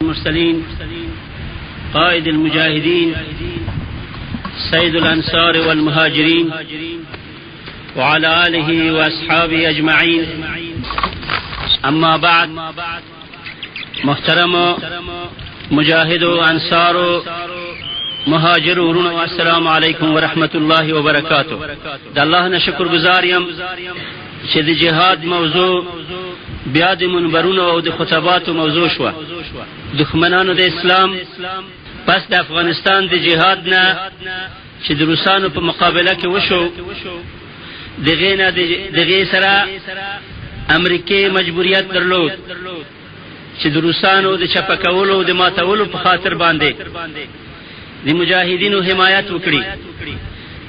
المرسلين قائد المجاهدين سيد الأنصار والمهاجرين وعلى آله وأصحابه أجمعين. أما بعد، محترم مجاهد وأنصار مهاجر ورونو، السلام علیکم ورحمت الله وبرکاتہ. د الله نه شکر گزار یم چې د جهاد موضوع بیا د منبرونو او د خطباتو موضوع شوه. دښمنانو د اسلام پس د افغانستان د جهاد نه چې د روسانو په مقابله کې وشو، دغه سره امریکای مجبوریت درلود چې د روسانو د چپکولو او د ماتولو په خاطر باندې د مجاهدینو حمایت وکړي،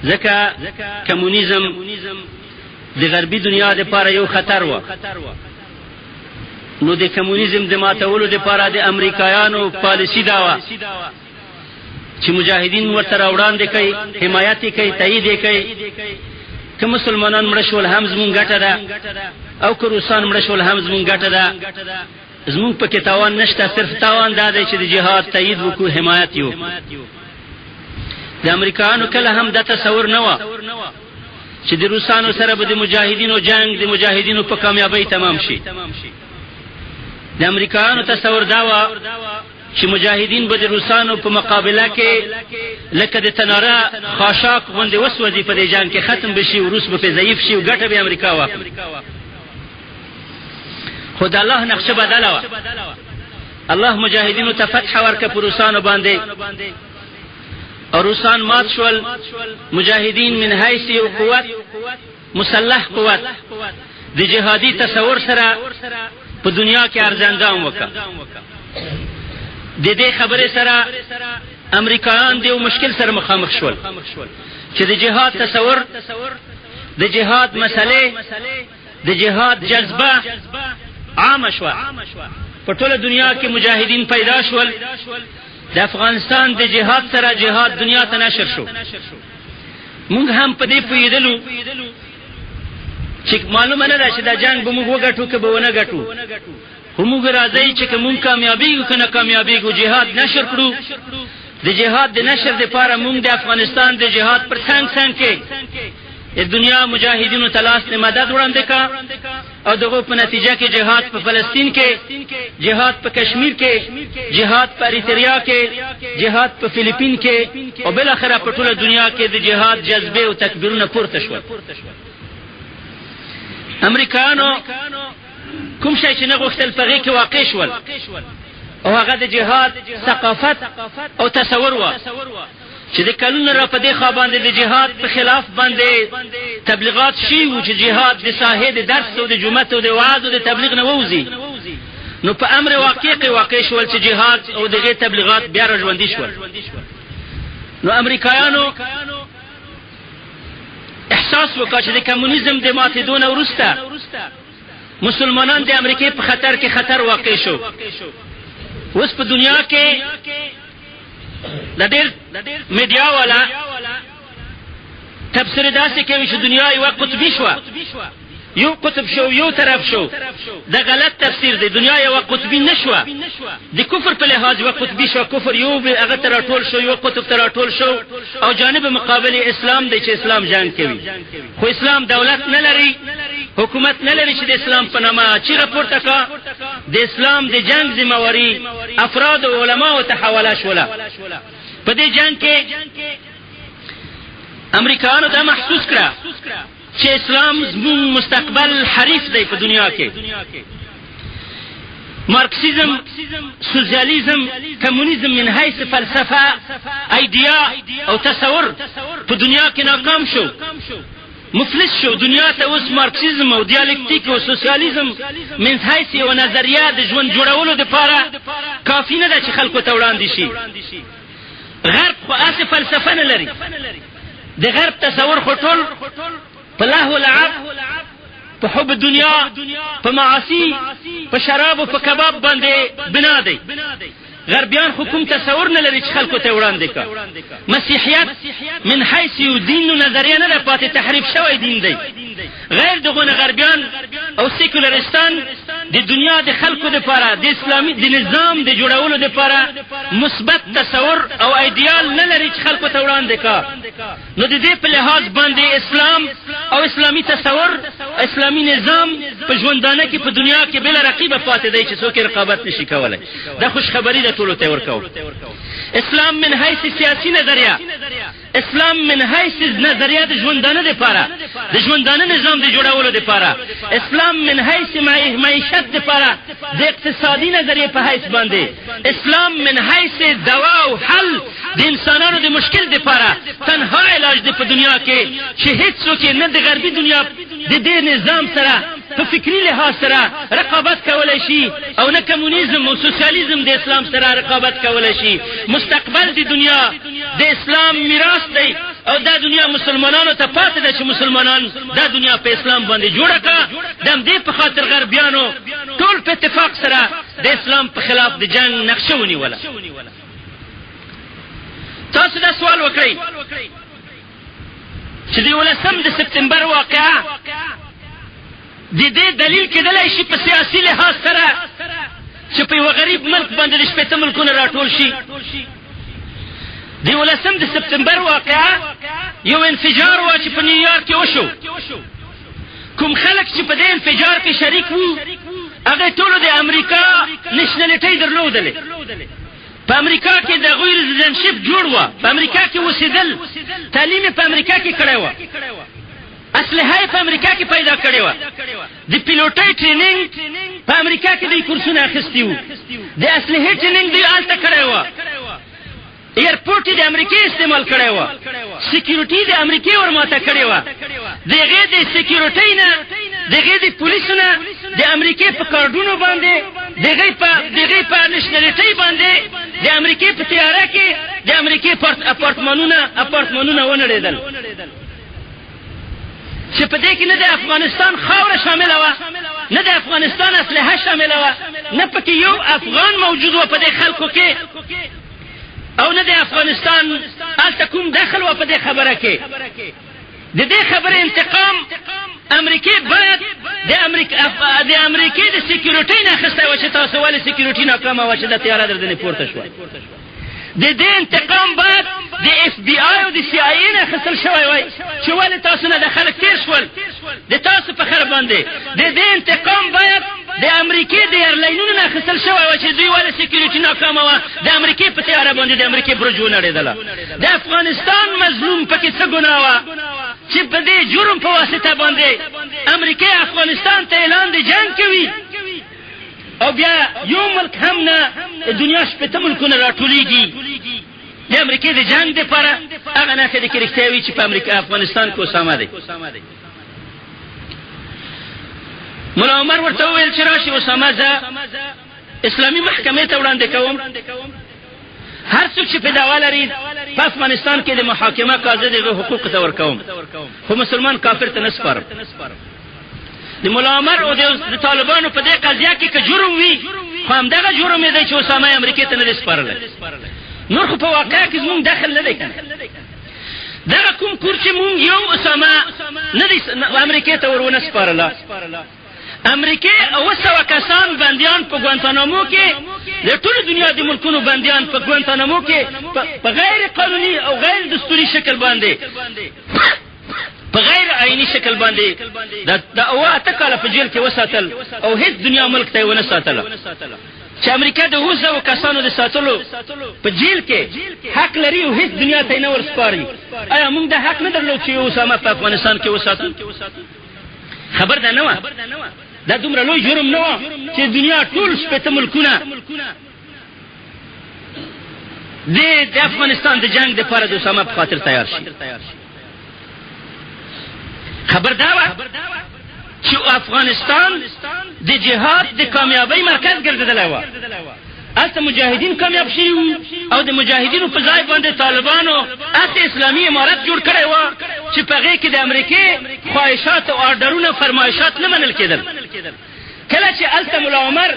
ځکه کمونیزم د غربي دنیا لپاره یو خطر و. نو د کمونیزم د ماتولو لپاره د امریکایانو پالیسی دا و چې مجاهدین ورته راوړاندې کوي، حمایت کوي، تایید کوي. که مسلمانان مړه شول هم زمونږ ګټه ده، او که روسان مړه شول هم زمونږ ګټه ده. زمونږ پکې تاوان نشته، صرف تاوان دا دی چې د جهاد تایید وکړو، حمایت یو. د امریکایانو کله هم دا تصور نه و چې د روسانو سره به د مجاهدینو جنگ د مجاهدینو په کامیابی تمام شي. د امریکایانو تصور دا و چې مجاهدین به د روسانو په مقابله کې لکه د تناره خاشاک غوندې وسوځي، په دې جنگ کې ختم بشي او روس به په ضعیف شي او ګټه به امریکا واخلي. خو د الله نقشه بدله وه. الله مجاهدینو ته فتح ورکړه په روسانو باندې، او روسان مات شول. مجاهدین من حیث یو قوت، مسلح قوت، د جهادي تصور سره په دنیا کې ارزندام وکړه. د دې خبرې سره امریکایان د یو مشکل سره مخامخ شول چې د جهاد تصور، د جهاد مسلې، د جهاد جذبه عامه شوه. په ټوله دنیا کې مجاهدین پیدا شول. د افغانستان د جهاد سره جهاد دنیا ته نشر شو. مونږ هم په دې پوهېدلو چې معلومه نه ده چې دا جنگ به مونږ وګټو که به ونه ګټو، خو مونږ راځئ چې که مونږ کامیابېږو که نه کامیابېږو جهاد نشر کړو. د جهاد د نشر دپاره مونږ د افغانستان د جهاد پر څنګ کې د دنیا مجاهدینو ته لاس د مدد وړاندې کا، او دغه په نتیجه کې جهاد په فلسطین کې، جهاد په کشمیر کې، جهاد په اریتریا کې، جهاد په فلیپین کې، او بل اخره په ټوله دنیا کې د جهاد جذبه او تکبیرونه پورته شول. امریکایانو کوم شی چې نه غوښتل په هغې کې واقع شول، او هغه د جهاد ثقافت او تصور و چې د کلونو را په دې خوا باندې د جهاد په خلاف باندې تبلیغات شي و چې جهاد د ساحې د درس او د جمعت او د وعظ او د تبلیغ نه ووځي. نو په امر واقع شول چې جهاد او دغه تبلیغات بیا را ژوندي شول. نو امریکایانو احساس وکړ چې د کمونیزم د ماتېدو نه وروسته مسلمانان د امریکای په خطر کې خطر واقع شو. اوس په دنیا کې د ډېر میډیا والا تبصرې داسې کوي چې دنیا یوه قطبي شوه، یو قطب شو، یو طرف شو. د غلط تفسیر دی. دنیا یوه قطبي نه شوه، د کفر په لحاظ یوه قطبي شوه. کفر یو هغه ته راټول شو، یو قطب ته راټول شو، او جانب مقابل اسلام دی چې اسلام جنګ کوي. خو اسلام دولت نه لري، حکومت نه لري چې د اسلام په نامه چیغه پورته کړه. د اسلام د جنگ ذمہواري افراد او علماو ته حواله شوله. په دې جنگ کې امریکایانو دا محسوس کړه چې اسلام زموږ مستقبل حریف دی په دنیا کې. مارکسیزم، سوسیالیزم، کمونیزم من حیث فلسفه، ایډیا او تصور په دنیا کې ناکام شو، مفلس شو. دنیا ته اوس مارکسیزم او دیالکتیک او سوسیالیزم من حیث یو نظریه د ژوند جوړولو دپاره کافي نه ده چې خلکو ته وړاندې شي. غرب خو هسې فلسفه نه لري. د غرب تصور خو ټول په لهو لعب، په حب دنیا، په معاصي، په شراب او په کباب باندې بنا دی. غربیان خو کوم تصور نه لري چې خلکو ته وړاندې کا. مسیحیت من حیث یو دین نظریه نه ده پاتې، تحریف شوی دین دی. غیر دغه غربیان او سیکولرستان د دنیا د خلکو لپاره د اسلامي د نظام د جوړولو لپاره مثبت تصور او ایدیال نه لري چې خلکو ته وړاندې کا. نو د دې په لحاظ باندې اسلام او اسلامي تصور اسلامي نظام په ژوندانه کې په دنیا کې بل رقیبه پاتې دی چې څوک رقابت نشي کولای. دا خوش خبری ده ټولو ته ورکو. اسلام من حیث سیاسی نظریه، اسلام من حیث نظریه د ژوندانه لپاره د ژوندانه نظام د جوړولو لپاره، اسلام من حیث معیشت لپاره د اقتصادي نظریه په حیث باندې، اسلام من حیث دوا او حل د انسانانو د مشکل لپاره تنها علاج دی په دنیا کې چې هیڅوک نه د غربي دنیا د دې نظام سره په فکری لحاظ سره رقابت کولای شي او نه کمونیزم او سوسیالیزم د اسلام سره رقابت کولای شي. مستقبل د دنیا د اسلام میراث دی او دا دنیا مسلمانانو ته پاتې ده چې مسلمانان دا دنیا په اسلام باندې جوړه کا. دم دې په خاطر غربیانو ټول په اتفاق سره د اسلام په خلاف د جنگ نقشه ونیوله. تاسو دا سوال وکړئ چې د 11 د سپتمبر واقعه د دې دلیل کېدلی شي په سیاسي لحاظ سره چې په یو غریب ملک باندې د 15 ملکونه راټول شي. د 11 د سپتمبر واقعه یو انفجار و چې په نیویارک کې وشو. کوم خلک چې په دې انفجار کې شریک وو هغه ټول د امریکا نېشنلټي درلودلې. په امریکا کې د غیر رزیدنشپ جوړ و، په امریکا کې اوسېدل، تعلیم په امریکا کې کړی و، اسلحه په امریکا کې پیدا کړی و، د پیلوټۍ ټریننګ په امریکا کې دوی کورسونه اخیستي وو، د اسلحې ټریننګ دوی هلته کړی و، ایرپورټ د امریکې استعمال کړی و، سکیورټي د امریکې ورماته کړې وه. د هغې د سکیورټۍ نه د هغې د پولیسو نه د امریکې په کارډونو باندې د هغې په نشنلټۍ باندې د امریکې په تیاره کې د امریکې اپارتمانونه ونړېدل چې په دې کې نه د افغانستان خاوره شامله وه، نه د افغانستان اسلحه شامله وه، نه پکې یو افغان موجود و په دې خلکو کې، او نه د افغانستان هلته کوم دخل و په دې خبره کې. د دې خبرې انتقام امریکې باید د امریکې د سکیورټۍ نه اخیستی وه چې تاسو ولې سکیورټي ناکامه وه چې د تیاره درځنې پورته شوه. د دې انتقام باید د اف بی آی او د سی آی ای نه اخیستل شوی وای چې ولې تاسو نه د خلک تېر شول د تاسو په خیر باندې. د دې انتقام باید د امریکې د ایرلاینونو نه اخیستل شوی وای چې دوی ولې سکیورټي ناکامه وه، د امریکې په تیاره باندې د امریکې برج ونړېدله. د افغانستان مظلوم پکې څه ګناه وه چې په دې جرم په واسطه باندې امریکې افغانستان ته اعلان د جنګ کوي او بیا یو ملک هم نه دنیا 15 ملکونه راټولېږي د امریکې د جنګ دپاره. هغه نښې ده کې رښتیا وي چې په افغانستان کې اسامه دی. ملا عمر ورته وویل چې راشي اسامه زه اسلامي محکمې ته وړاندې کوم، هر څوک چې په دعوا لري په افغانستان کې د محاکمه قاضي د حقوق ته ورکوم، خو مسلمان کافر ته نه سپارم. د ملا عمر او د طالبانو په دې قضیه کې که جرم وي خو همدغه جرم یې دی چې اسامه یې امریکې ته نه دی سپارلی. نور خو په واقعه کې زمونږ دخل نه دی که نه. دغه کوم کور چې مونږ یو اسامه نه دی امریکې ته ور ونه سپارله. امریکې 200 کسان بندیان په ګوانتانامو کې د ټولو دنیا د ملکونو بندیان په ګوانتانامو کې په غیر قانوني او غیر دستوري شکل باندې په غیر آئینی شکل باندې د 8 کاله په جیل کې وساتل او هیڅ دنیا ملک ته ونه ساتله. چې امریکا د 200 کسانو د ساتلو په جیل کې حق لري او هیڅ دنیا ته نه ورسپاري. آیا موږ د حق نه درلود چې اسامه په افغانستان کې وساتو؟ خبر ده نه وه. دا دومره لوی جرم نه وه چې دنیا ټول 15 ملکونه د افغانستان د جنگ دپاره د اسامه په خاطر تیار شي. خبر دا وه چې افغانستان د جهاد د کامیابی مرکز ګرځېدلی وه. هلته مجاهدین کامیاب شوي وو او د مجاهدینو په ځای باندې طالبانو هلته اسلامي امارت جوړ کړی وه چې په هغې کې د امریکې خواهشات او آرډرونه فرمایشات نه منل کېدل. کله چې هلته ملا عمر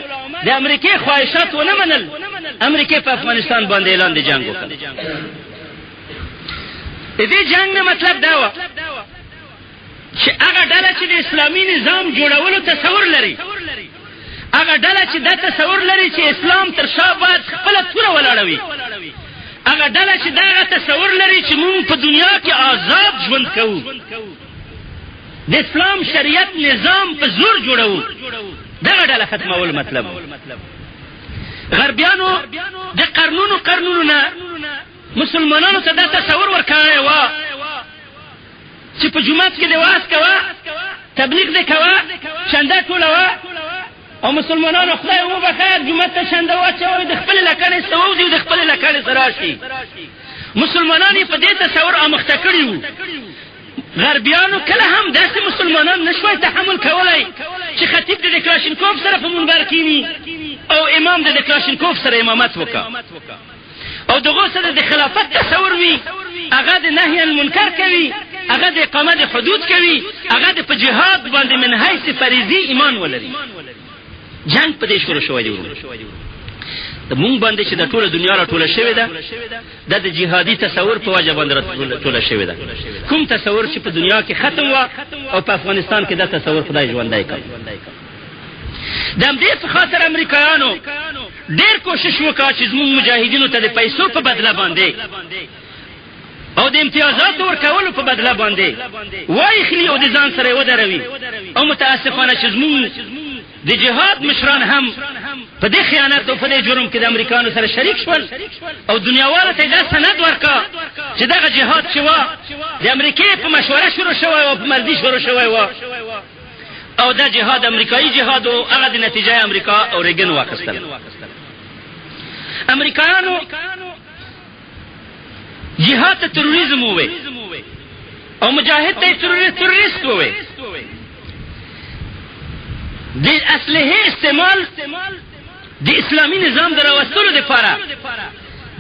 د امریکې خواهشات ونه منل، امریکې په افغانستان باندې اعلان د جنګ وکړ. د دې جنګ نه مطلب دا وه چې هغه ډله چې د اسلامي نظام جوړولو تصور لري هغه ډله چې دا تصور لري چې اسلام تر شا باید خپله توره ولاړوي، هغه ډله چې دا تصور لري چې موږ په دنیا کې آزاد ژوند کوو، د اسلام شریعت نظام په زور جوړوو، دغه ډله ختمول مطلب. غربیانو د قرنونو نه مسلمانانو ته دا تصور ورکړی و چې په جومات کې دې واعظ کوه، تبلیغ دې کوه، چنده ټولوه، او مسلمانانو خدای وبخیر جومات ته چنده واچوئ، د خپلې لکڼې سره ووځي او د خپلې لکڼې سره راشي. مسلمانان یې په دې تصور اموخته کړي وو. غربیانو کله هم داسې مسلمانان نشوی تحمل کولی چې خطیب د کلاشینکوف سره په منبر کینی او امام د کلاشینکوف سره امامت وکړه، او دغه سره د خلافت تصور وي، هغه د نهی عن المنکر کوي، هغه د اقامت حدود کوي، هغه د په جهاد باندې من حیث فریضي ایمان ولري. جنگ په دې شروع شوی دی. د مونږ باندې چې د ټوله دنیا را ټوله شوې ده، دا د جهادي تصور په وجه باندې را ټوله شوې ده. کوم تصور چې په دنیا کې ختم و او په افغانستان کې دا تصور خدای ژوندی کړ. د همدې په خاطر امریکایانو ډېر کوشش وکړ چې زموږ مجاهدینو ته د پیسو په بدله باندې او د امتیازاتو ورکولو په بدله باندې وایخلي او د ځان سره یې ودروي. او متاسفانه چې زموږ د جهاد مشران هم په دې خیانت او په دې جرم کې د امریکانو سره شریک شول، او دنیاوالو ته دا سند ورکړه چې دغه جهاد چې و د امریکې په مشوره شروع شوی او په مرضي شروع شوی و، او دا جهاد امریکایي جهاد او هغه د نتیجه امریکا او ریګن واخیستل. امریکایانو جهاد ته تروریزم ووی او مجاهد ته تروریست ووی. د اسلحې استعمال د اسلامي نظام د راوستلو دپاره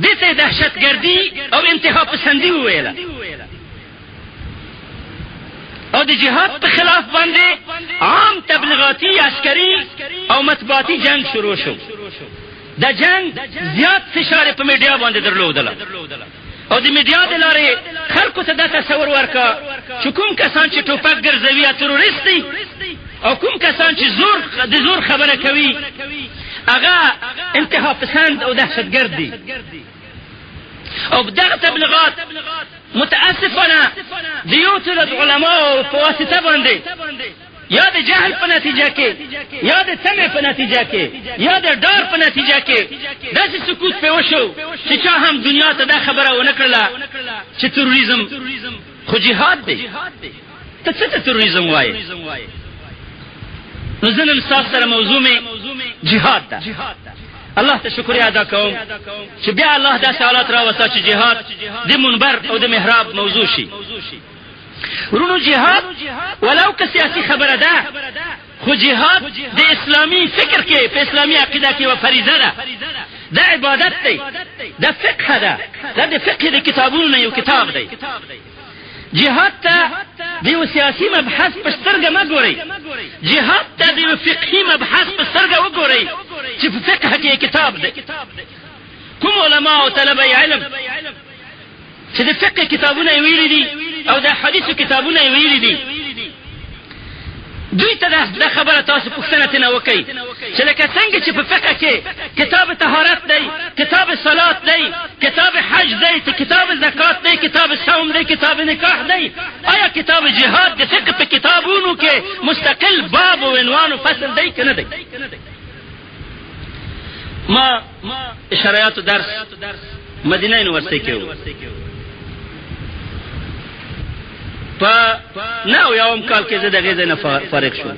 دې ته دهشتګردي او انتها پسندي وویله، او د جهاد په خلاف باندې عام تبلیغاتي، عسکري او مطبوعاتي جنگ شروع شو. دا جنگ زیات فشار په میډیا باندې درلودله، او د میډیا د لارې خلکو ته دا تصور ورکړه چې کوم کسان چې ټوپک ګرځوي تروریست دي، او کوم کسان چې د زور خبره کوي هغه انتها پسند او دهشتګرد دي. او دغه تبلیغات متاسفانه د یو څه د علماو په واسطه باندې یا د جهل په نتیجه کې، یا د تمې په نتیجه کې، یا د ډار په نتیجه کې داسې سکوت پې وشو چې چا هم دنیا ته دا خبره ونه کړله چې تروریزم خو جهاد دی. ته څه ته تروریزم وایې؟ نو زه نن ستاسو سره موضوع مې جهاد ده. الله ته شکریه ادا کوم چې بیا الله داسې حالات راوسته چې جهاد د منبر او د محراب موضوع شي. ورونو جهاد ولو که سیاسي خبره ده، خو جهاد د اسلامي فکر کې په اسلامي عقیده کې و فریضه ده، دا عبادت دی، دا فقه ده، دا د فقه د کتابونو نه یو کتاب دی. جهاد ته د یو سیاسي مبحث په سترګه مه ګورئ، جهاد ته د یو فقهي مبحث په سترګه وګورئ چې په فقه کې کتاب دی. کوم علما او طلبه علم چې د فقه کتابونه یې ویلي دي او د حدیثو کتابونه یې ویلي دي، دوی ته دا خبره تاسو پوښتنه ترنه وکئ چې لکه څنګه چې په فقه کې کتاب طهارت دی، کتاب صلات دی، کتاب حج دی، کتاب زکات دی، کتاب صوم دی، کتاب نکاح دی، آیا کتاب جهاد د فقه په کتابونو کې مستقل باب او عنوان او فصل دی که نه دی؟ ما شرایطو درس مدینه یونیورسټۍ کې و په 9 کال کې زه د هغې ځای نه فارغ شوم.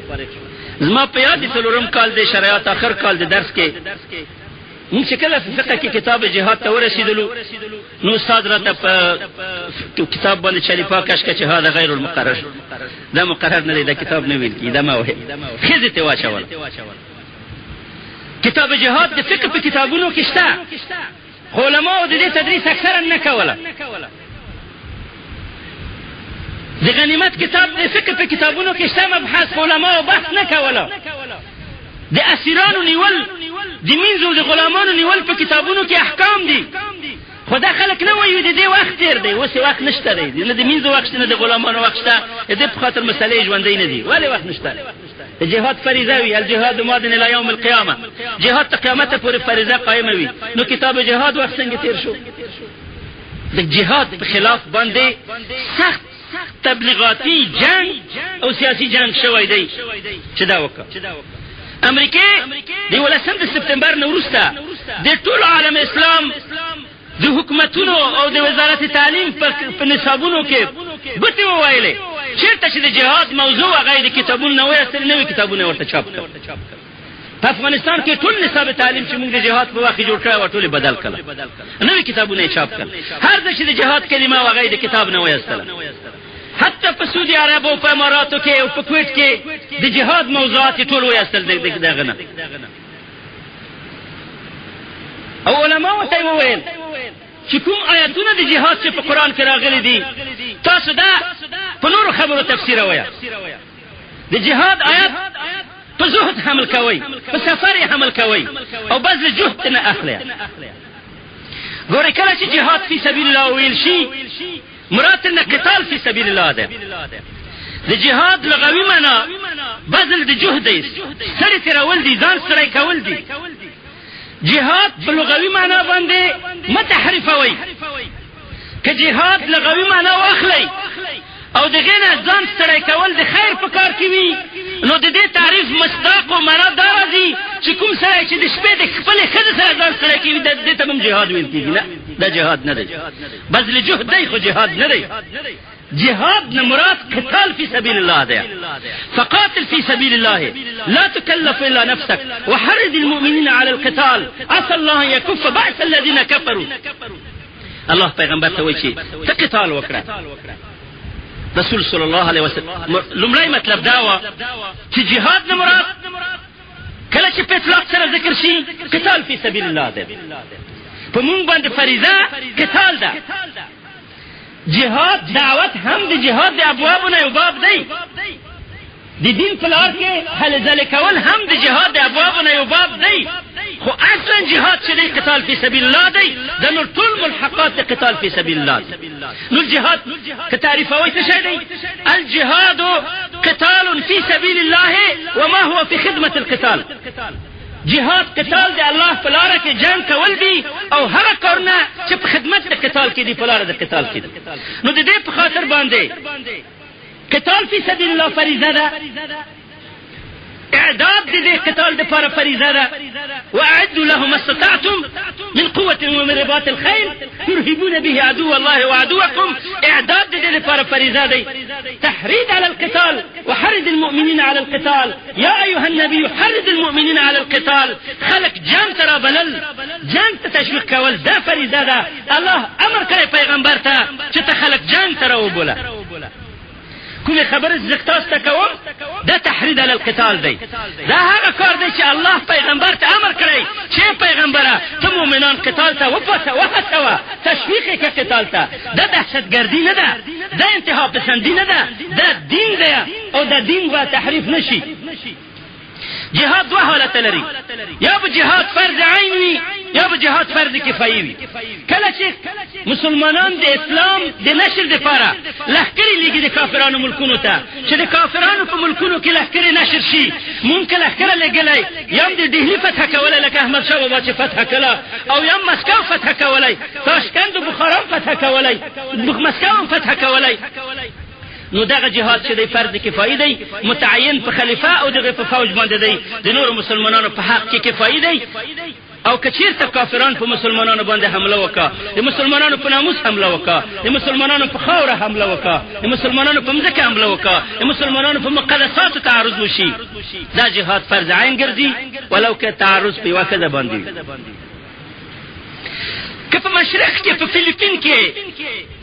زما په یاد دي 4 کال د شرایط آخر کال د درس کې مونږ چې کله فقه کې کتاب جهاد ته ورسېدلو نو استاد راته په کتاب باندې چلیپا کش که چې هذا غیر المقرر، دا مقرر نه دی، دا کتاب نه ویل کېږي، دا ما ویل ښځې ته واچول. کتاب جهاد د فقه په کتابونو کې شته، خو علماو د دې تدریس اکثرا نه کوله. د غنیمت کتاب د فقه په کتابونو کې شته مبحث، علماو بحث نه کوله. د اسیرانو نیول، د مینځو د غلامانو نیول په کتابونو کې احکام دي، خو دا خلک نه وایي د دې وخت تېر دی، اوس وخت نشته دی، نه د مینځو وخت شته، نه د غلامانو وخت شته، د دې په خاطر مسلې ژوندۍ نه دي. ولې وخت نشته؟ جهاد فریضه وي الجهاد ماض الى يوم القيامه جهاد ته قیامت پورې فریضه قائم وي نو کتاب جهاد وخت څنګه تیر شو د جهاد په خلاف باندې سخت تبلیغاتی جنگ او سیاسی جنگ شوی دی چې دا وکړه امریکا د 18 سپتمبر نه وروسته د ټول عالم اسلام د حکومتونو او د وزارت تعلیم په نصابونو کې ګوتې وویلې چېرته چې د جهاد موضوع هغه د کتابونو نه وایستل نوي کتابونه ورته چاپ کړل په افغانستان کې ټول نصاب تعلیم چې موږ د جهاد په وخت جوړ کړی و ټول بدل کړل نوي کتابونه یې چاپ کړل هر ځای چې د جهاد کلمه و هغه د کتاب نه وایستله حتی په سعودي عرب او په اماراتو کې او په کویت کې د جهاد موضوعات ټول وایستل دغه نه او علماء ته وویل چې کوم آیاتونه د جهاد چې په قرآن کې راغلي دي تاسو دا په نورو خبرو تفسیر وایه د جهاد آیات په زهد حمل کوي په سفر حمل کوي او بذل جهد نه اخلي ګوره کله چې جهاد فی سبیل الله ویل شي مراد نه قتال فی سبیل الله ده د جهاد لغوي معنا بذل د جهد دی سړی تیرول دي ځان سړی کول دي جهاد په لغوي معنا باندې متحرفوي که جهاد لغوي معنا واخلي او دغه نه ځان سړی کول د خیر په کار کې وي نو د دې تعریف مصداق او معنا دا راځي چې کوم سړی چې د شپې د خپل ښځې سره ځان سړی کوي د دې ته هم جهاد ویل کېږي نه دا جهاد نه دی بذل جهد دی خو جهاد نه دی جهاد نه مراد قتال فی سبیل الله ده فقاتل فی سبیل الله لا تكلف الا نفسك وحرض المؤمنين على القتال عسى الله ان يكف باس الذين كفروا الله پیغمبر ته وایي چې ته قتال وکړه رسول صلی الله علیه وسلم لومړی مطلب دا و چې جهاد نه مراد کله چې په اطلاق سره ذکر شي قتال فی سبیل الله ده په مونږ باندې فریضه قتال ده جهاد دعوت هم د جهاد د ابوابونه یو باب دی د دین په لار کې هلې ځلې کول هم د جهاد د ابوابونه یو باب دی خو اصلا جهاد چې دی قتال فی سبیل الله دی د نور ټول ملحقات د قتال فی سبیل الله نو الجهاد که تعریفوي څه شی دی الجهاد قتال فی سبیل الله وما هو فی خدمة القتال جهاد قتال د الله په لار کې جنگ کول دي او هغه کارونه چې په خدمت د قتال کې دي په لار د قتال کې دي نو د دې په خاطر باندې قتال فی سبیل الله فریضه ده اعداد دې قتال د لپاره فریضه ده واعدوا لهم ما استطعتم من قوة ومن رباط الخيل ترهبون به عدو الله وعدوكم اعداد دې لپاره فریضه ده تحريض على القتال وحرض المؤمنين على القتال يا ايها النبي حرض المؤمنين على القتال خلق جنگ ترى بلل جنگ تشویق کول دا فریضه ده الله امر کوي پیغمبر ته چې ته خلق جنگ ترى وبوله کومه خبره زکتاس ته کوم دا تحريض على القتال دی دا هغه کار دی چې الله پیغمبر ته امر کړی چې پیغمبره ته مؤمنان قتال ته وهڅوه تشویق کې قتال ته دا دهشتګردي نه ده دا انتها پسندي نه ده دا دین دی او دا دین به تحریف نشي جهاد دوه حالت لري یا به جهاد فرض عین وي یا به جهاد فرض کفایي وي کله چې مسلمانان د اسلام د نشر لپاره لښکرې لګي د کافرانو ملکونو ته چې د کافرانو په ملکونو کې لښکرې نشر شي ممکن لښکره لګلای یم د ډهلي فتح کولای لکه احمد شاه بابا چې فتح کړه او یم مسکو فتح کولای تاشکند او بخارا فتح کولای مسکو فتح کولای نو دغه جهاد چې دی فرض کفایي دی متعین په خلیفہ او دغه په فوج باندې دی د نور مسلمانانو په حق کې کفایي دی او کچیرته کافران په مسلمانانو باندې حمله وکړه د مسلمانانو په ناموس حمله وکړه د مسلمانانو په خاوره حمله وکړه د مسلمانانو په ځمکه حمله وکړه د مسلمانانو په مقدساتو تعرض وشي دا جهاد فرض عین ګرځي ولو که تعرض په واقعه باندې که په مشرق کې په فلیپین کې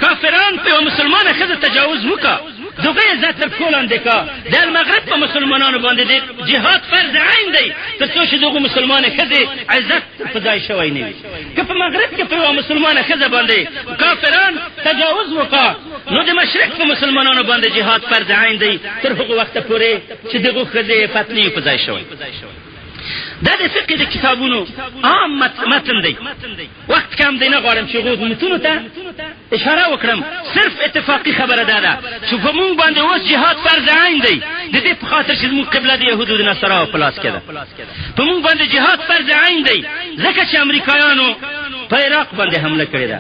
کافران په مسلمانانو خزه تجاوز وکړه دغه عزت تر کولاندې کا د المغرب په مسلمانانو باندې د جهاد فرض عین دی تر څو چې دغه مسلمانانو خزه عزت فدای شوی نه وي که په مغرب کې په مسلمانانو خزه باندې کافران تجاوز وکړه نو د مشرق په مسلمانانو باندې جهاد فرض عین دی تر هغه وخت پورې چې دغه خزه فتنې فدای شوی دا د فقه د کتابونو عام متن دی وخت کم دی نه غواړم چې غوږ متونو ته اشاره وکړم صرف اتفاقی خبره ده چې په موږ باندې اوس جهاد فرض عین دی د دې په خاطر چې موږ قبله د يهودو د نصارا په لاس کې ده په موږ باندې جهاد فرض عین دی ځکه چې امریکایانو په عراق باندې حمله کړې ده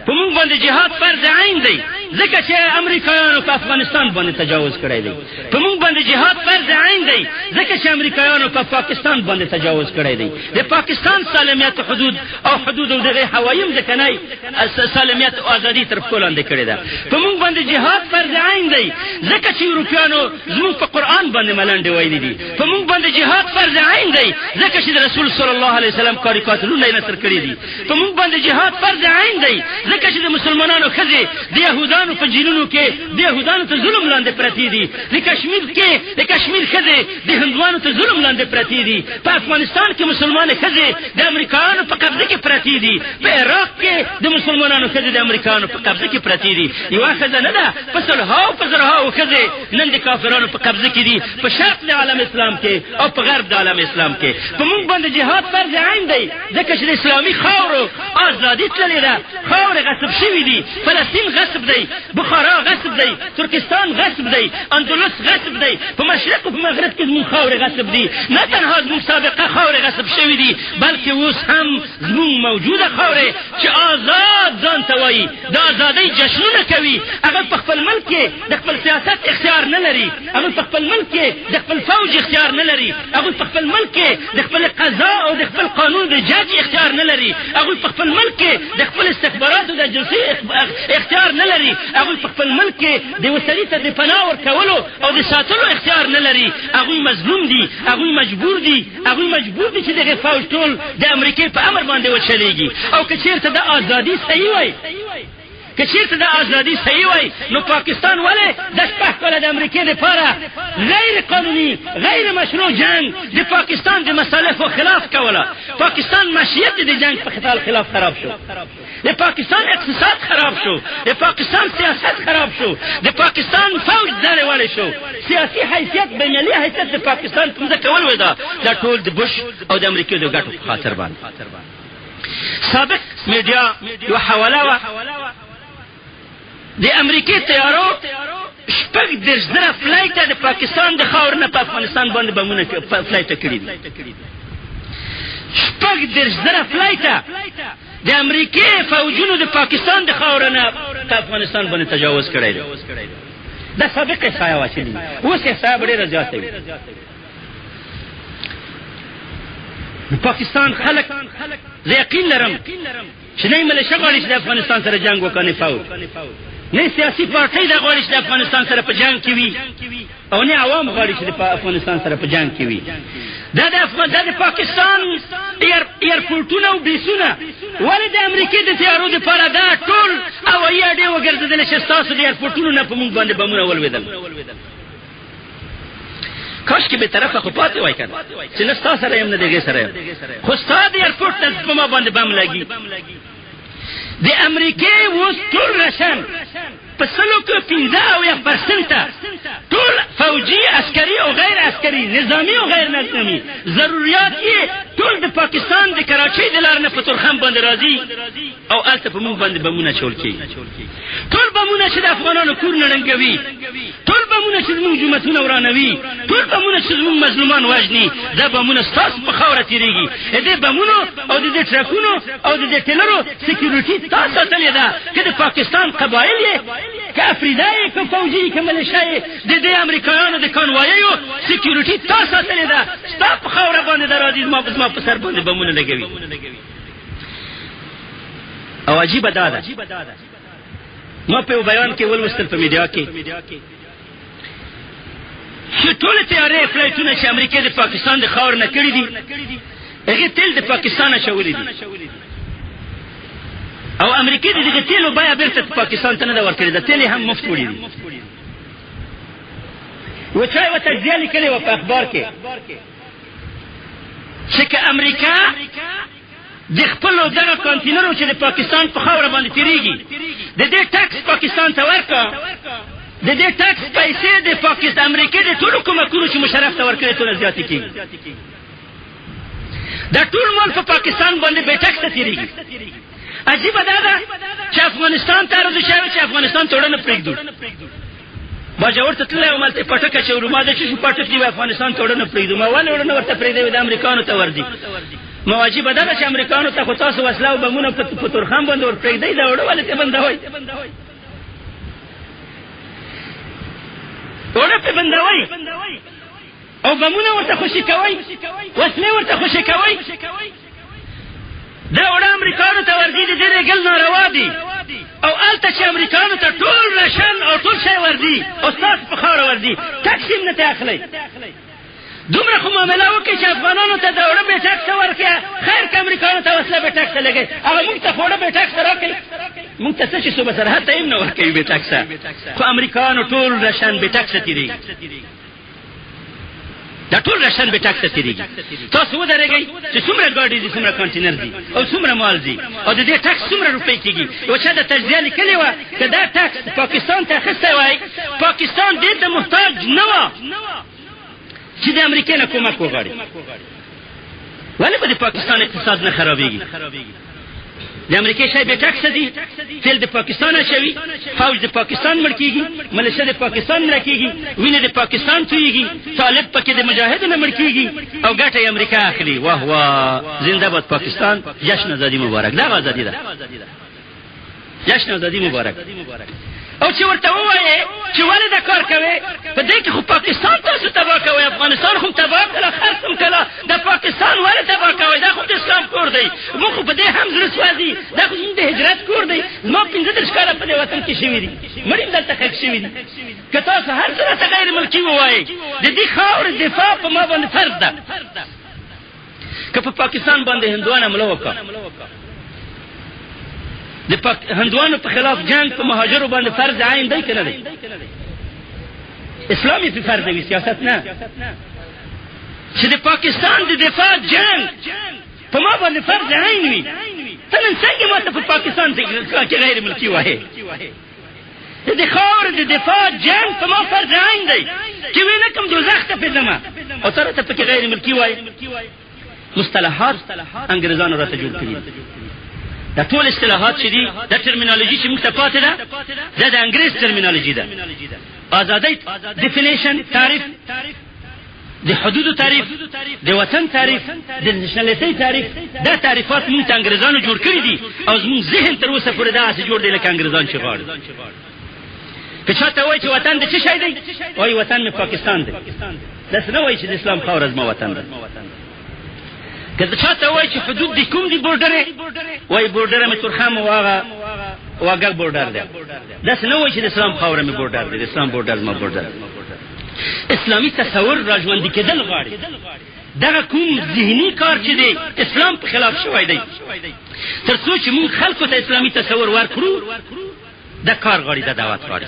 په موږ باندې جهاد فرض عین دی ځکه چې امریکایانو په افغانستان باندې تجاوز کړی دی په موږ باندې جهاد فرض عین دی ځکه چې امریکایانو په پاکستان باندې تجاوز کړی دی د پاکستان سالمیت حدود او دغه حوایم ځکنای سالمیت او ازادي تر پولاند کړی ده په موږ باندې جهاد فرض عین دی ځکه چې یورپیانو زموږ په قران باندې ملنډې وایلې دي په موږ باندې جهاد فرض عین دی ځکه چې رسول صلی الله علیه وسلم کاریکاتورونه نشر کړی دي په موږ باندې جهاد فرض عین دی ځکه چې د مسلمانانو خزي د يهودانو په جنونو کې د يهودانو ته ظلم لاندې پرتی دي د کشمیر خزي د هندوانو ته ظلم لاندې پرتی دي په افغانستان کې مسلمان خزي د امریکایانو په قبضه کې پرتی دي په عراق کې د مسلمانانو خزي د امریکایانو په قبضه کې پرتی دي یو خزه نه ده په زرهاو خزي نن د کافرانو په قبضه کې دي په شرق د عالم اسلام کې او په غرب د عالم اسلام کې په موږ باندې جهاد فرض عین دی ځکه چې د اسلامي خاورو ازادي تللې ده خاور غصب شوی دي فلسطین غصب دی بخارا غصب دی ترکستان غصب دی اندلس غصب دی په مشرق او په مغرب کې زموږ خاور غصب دي نه تنها زموږ سابقه خاور غصب شوی دي بلکې اوس هم زموږ موجوده خاور چې آزاد ځان ته وایي د ازادۍ جشنونه کوي هغه په خپل ملک کې د خپل سیاست اختیار نه لري هغه په خپل ملک کې د خپل فوج اختیار نه لري هغه په خپل ملک کې د خپل قضا او د خپل قانون د جج اختیار نه لري هغه په خپل ملک کې د خپل استخباراتو د اجنسی اختیار نه لري هغه په خپل ملک کې د وسلې ته د پناه ورکولو او د ساتلو اختیار نه لري هغه مظلوم دي هغه مجبور دي چې دغه فوج ټول د امریکای په امر باندې وچلېږي او که چیرته د ازادي صحیح وای نو پاکستان ولې د شپه کله د امریکای لپاره غیر قانوني غیر مشروع جنگ د پاکستان د مصالحو خلاف کوله پاکستان معیشت د جنگ په خلاف خراب شو د پاکستان اقتصاد خراب شو د پاکستان سیاست خراب شو د پاکستان فوج دروازه شو سیاسي حیثیت بینالمللي حیثیت د پاکستان څنګه کول وای دا ټول د بوش او د امریکای د ګټو خاطر باندې سابق میډیا یو حواله د امریکای طیارو شپږ دېرش زره فلایټه د پاکستان د خاور نه په افغانستان باندې بمونه فلایټه کړي دي شپږ دېرش زره فلایټه د امریکای فوجونو د پاکستان د خاور نه په افغانستان باندې تجاوز کړی دی دا سابق احصایه واچلي اوس احصایه ډېره زیاته وي پاکستان خلک زه یقین لرم چې نه ملیشه غواړي چې د افغانستان سره جنگ وکړي فوج نه سیاسي پارټۍ د غواړي چې د افغانستان سره په جنگ کې وي او نه عوام غواړي چې د افغانستان سره په جنگ کې وي دا د پاکستان ایرپورټونه او بیسونه ولې د امریکای د تیارو لپاره دا ټول هوایي اډې وګرځېدل چې ستاسو د ایرپورټونو نه په موږ باندې بمونه ولوېدل کاش کې به طرفه خو پاتې وای کنه چې نه ستاسو سره هم نه دیګه سره خو ستاسو د ایرپورټ نه په ما باندې بم لګي د امریکای اوس ټول راشن په سلو کې 15% ټول فوجي عسکري او غیر عسکري نظامی او غیر نظامی ضرورت یې ټول د پاکستان د کراچۍ د لار نه په تورخم باندې راځي او الته په موږ باندې بمونه چول کیږي ټول بمونه چې د افغانانو کور نړنګوي ټول بمونه چې موږ جمعتونه ورانوي ټول بمونه چې موږ مظلومان وژني دا بمونه ستاسو په خاوره تیریږي دې بمونو او د ټرکونو او د ټیلرو سکیورټي تاسو تللی ده چې د پاکستان قبایل یې که افریدای که فوجي که ملیشای د دې امریکایانو د کانوایو سکیورټي تاسو تللی ده ستاسو په خاوره باندې درازي ما په سر باندې بمونه لګوي او عجیب ده ما په بیان کې ولوستل په میډیا کې چې ټول تیارې فلایټونه چې امریکا د پاکستان د خاور نه کړی دي هغه تل د پاکستان شولې دي او امریکا د دې تیلو بیا بیرته پاکستان ته نه ورکړي د تیل هم مفت وړي دي وچای و تجزیه لیکلې و په اخبار کې چې امریکا د خپل دغه کانټینرو چې د پاکستان په خاور باندې تیریږي د دې ټاکس پاکستان ته ورکا د دې ټاکس پیسې د پاکستان امریکا د ټولو کومکونو چې مشرف ته ورکړي ټول زیاتې کیږي دا ټول مال په پاکستان باندې به ټاکس تیریږي عجیبه دا ده چې افغانستان ته رضو شوی چې افغانستان ته وړه نه پرېږدو باجوړ ته تللی وم هلته پټک اچولو ما د چې شو پټک دی افغانستان ته وړه نه پرېږدو ما ولې وړه نه ورته پرېږدی د امریکانو ته ورځي ما عجیبه دا ده چې امریکانو ته خو تاسو وسله او بمونه په تورخم باندې ور پرېږدئ دا وړه ولې ته بندوئ وړه پې بندوئ او بمونه ورته خوشي کوئ وسلې ورته خوشي کوئ دا وړه امریکانو ته ورځي د دې لېږل ناروا دي او هلته چې امریکانو ته ټول راشن او ټول شی ورځي او ستاسو په خاوره ورځي ټکس یې نه ترې اخلئ دومره خو معامله وکړئ چې افغانانو ته د وړه بې ټکسه ورکړه خیر که امریکانو ته وسله بې ټکسه لګوي هغه موږ ته خو وړه بې ټکسه راکړئ موږ ته څه چې صوبه سرحد ته هم نه ورکوي بې ټکسه خو امریکانو ټول راشن بې ټکسه تېرېږي دا ټول راشن بې ټکسه تېرېږي تاسو ودرېږئ چې څومره ګاډي دي څومره کانټینر دي او څومره مال دي او د دې ټکس څومره روپۍ کېږي یو چا د تجزیه لیکلې وه که دا ټکس پاکستان ته اخیستی وای پاکستان دې ته محتاج نه وه چې د امریکې نه کومک وغواړي ولې به د پاکستان اقتصاد نه خرابېږي د امریکې شی بې ټکسه دي تیل د پاکستان اچوي فوج د پاکستان مړ کېږي ملیشه د پاکستان مړه کېږي وینې د پاکستان تویېږي طالب پکې د مجاهدو نه مړ کېږي او ګټه یې امریکا اخلي واه واه زنده باد پاکستان جشن ازادي مبارک دغه ازادي ده جشن ازادي مبارک او چې ورته ووایې چې ولې دا کار کوې په دې کې خو پاکستان تاسو تباه کوئ افغانستان خو تباه کړه خرڅ هم کړه د پاکستان ولې تباه کوئ دا خو د اسلام کور دی موږ خو په دې هم زړه سوځي دا خو زموږ د هجرت کور دی زما 15 کاله په دې وطن کې شوي دي مړي هم دلته ښخ شوي دي که تاسو هر څه راته غیر ملکي ووایئ د دې خاورې دفاع په ما باندې فرض ده که په پاکستان باندې هندوان حمله وکړه د هندوانو په خلاف جنگ په مهاجرو باندې فرض عین دی که نه دی اسلام یې پې فرض وي سیاست نه چې د پاکستان د دفاع جنگ په ما باندې فرض عین وي ته نن څنګه ما ته په پاکستان کې غیر ملکي وایې د خاورې د دفاع جنگ په ما فرض عین دی چې ویې نه کوم دوزخ ته پې ځمه او ته راته پکې غیر ملکي وایې مصطلحات انګریزانو راته جوړ کړي دا ټول اصطلاحات چې دي دا ټرمینالوژي چې موږ ته پاتې ده دا د انګریز ټرمینالوژي ده ازادۍ ډیفینیشن تعریف د حدودو تعریف د وطن تعریف د نشنالیتۍ تعریف دا تعریفات موږ ته انګریزانو جوړ کړي دي او زموږ ذهن تر اوسه پورې داسې جوړ دی لکه انګریزان چې غواړي که چا ته وایي چې وطن د څه شی دی وایي وطن مې پاکستان دی داسې نه وایي چې د اسلام خاوره زما وطن ده که چا ته وایي چې حدود د کوم دي بورډرې وایي بورډره مې تورخم او هغه واګل بورډر دی داسې نه وایي چې د اسلام خاوره مې بورډر دی د اسلام بورډر زما بورډر اسلامي تصور را ژوندي کېدل غواړي دغه کوم ذهني کار چې دی اسلام په خلاف شوی دی تر څو چې موږ خلکو ته اسلامي تصور ورکړو دا کار غواړي دا دعوت غواړي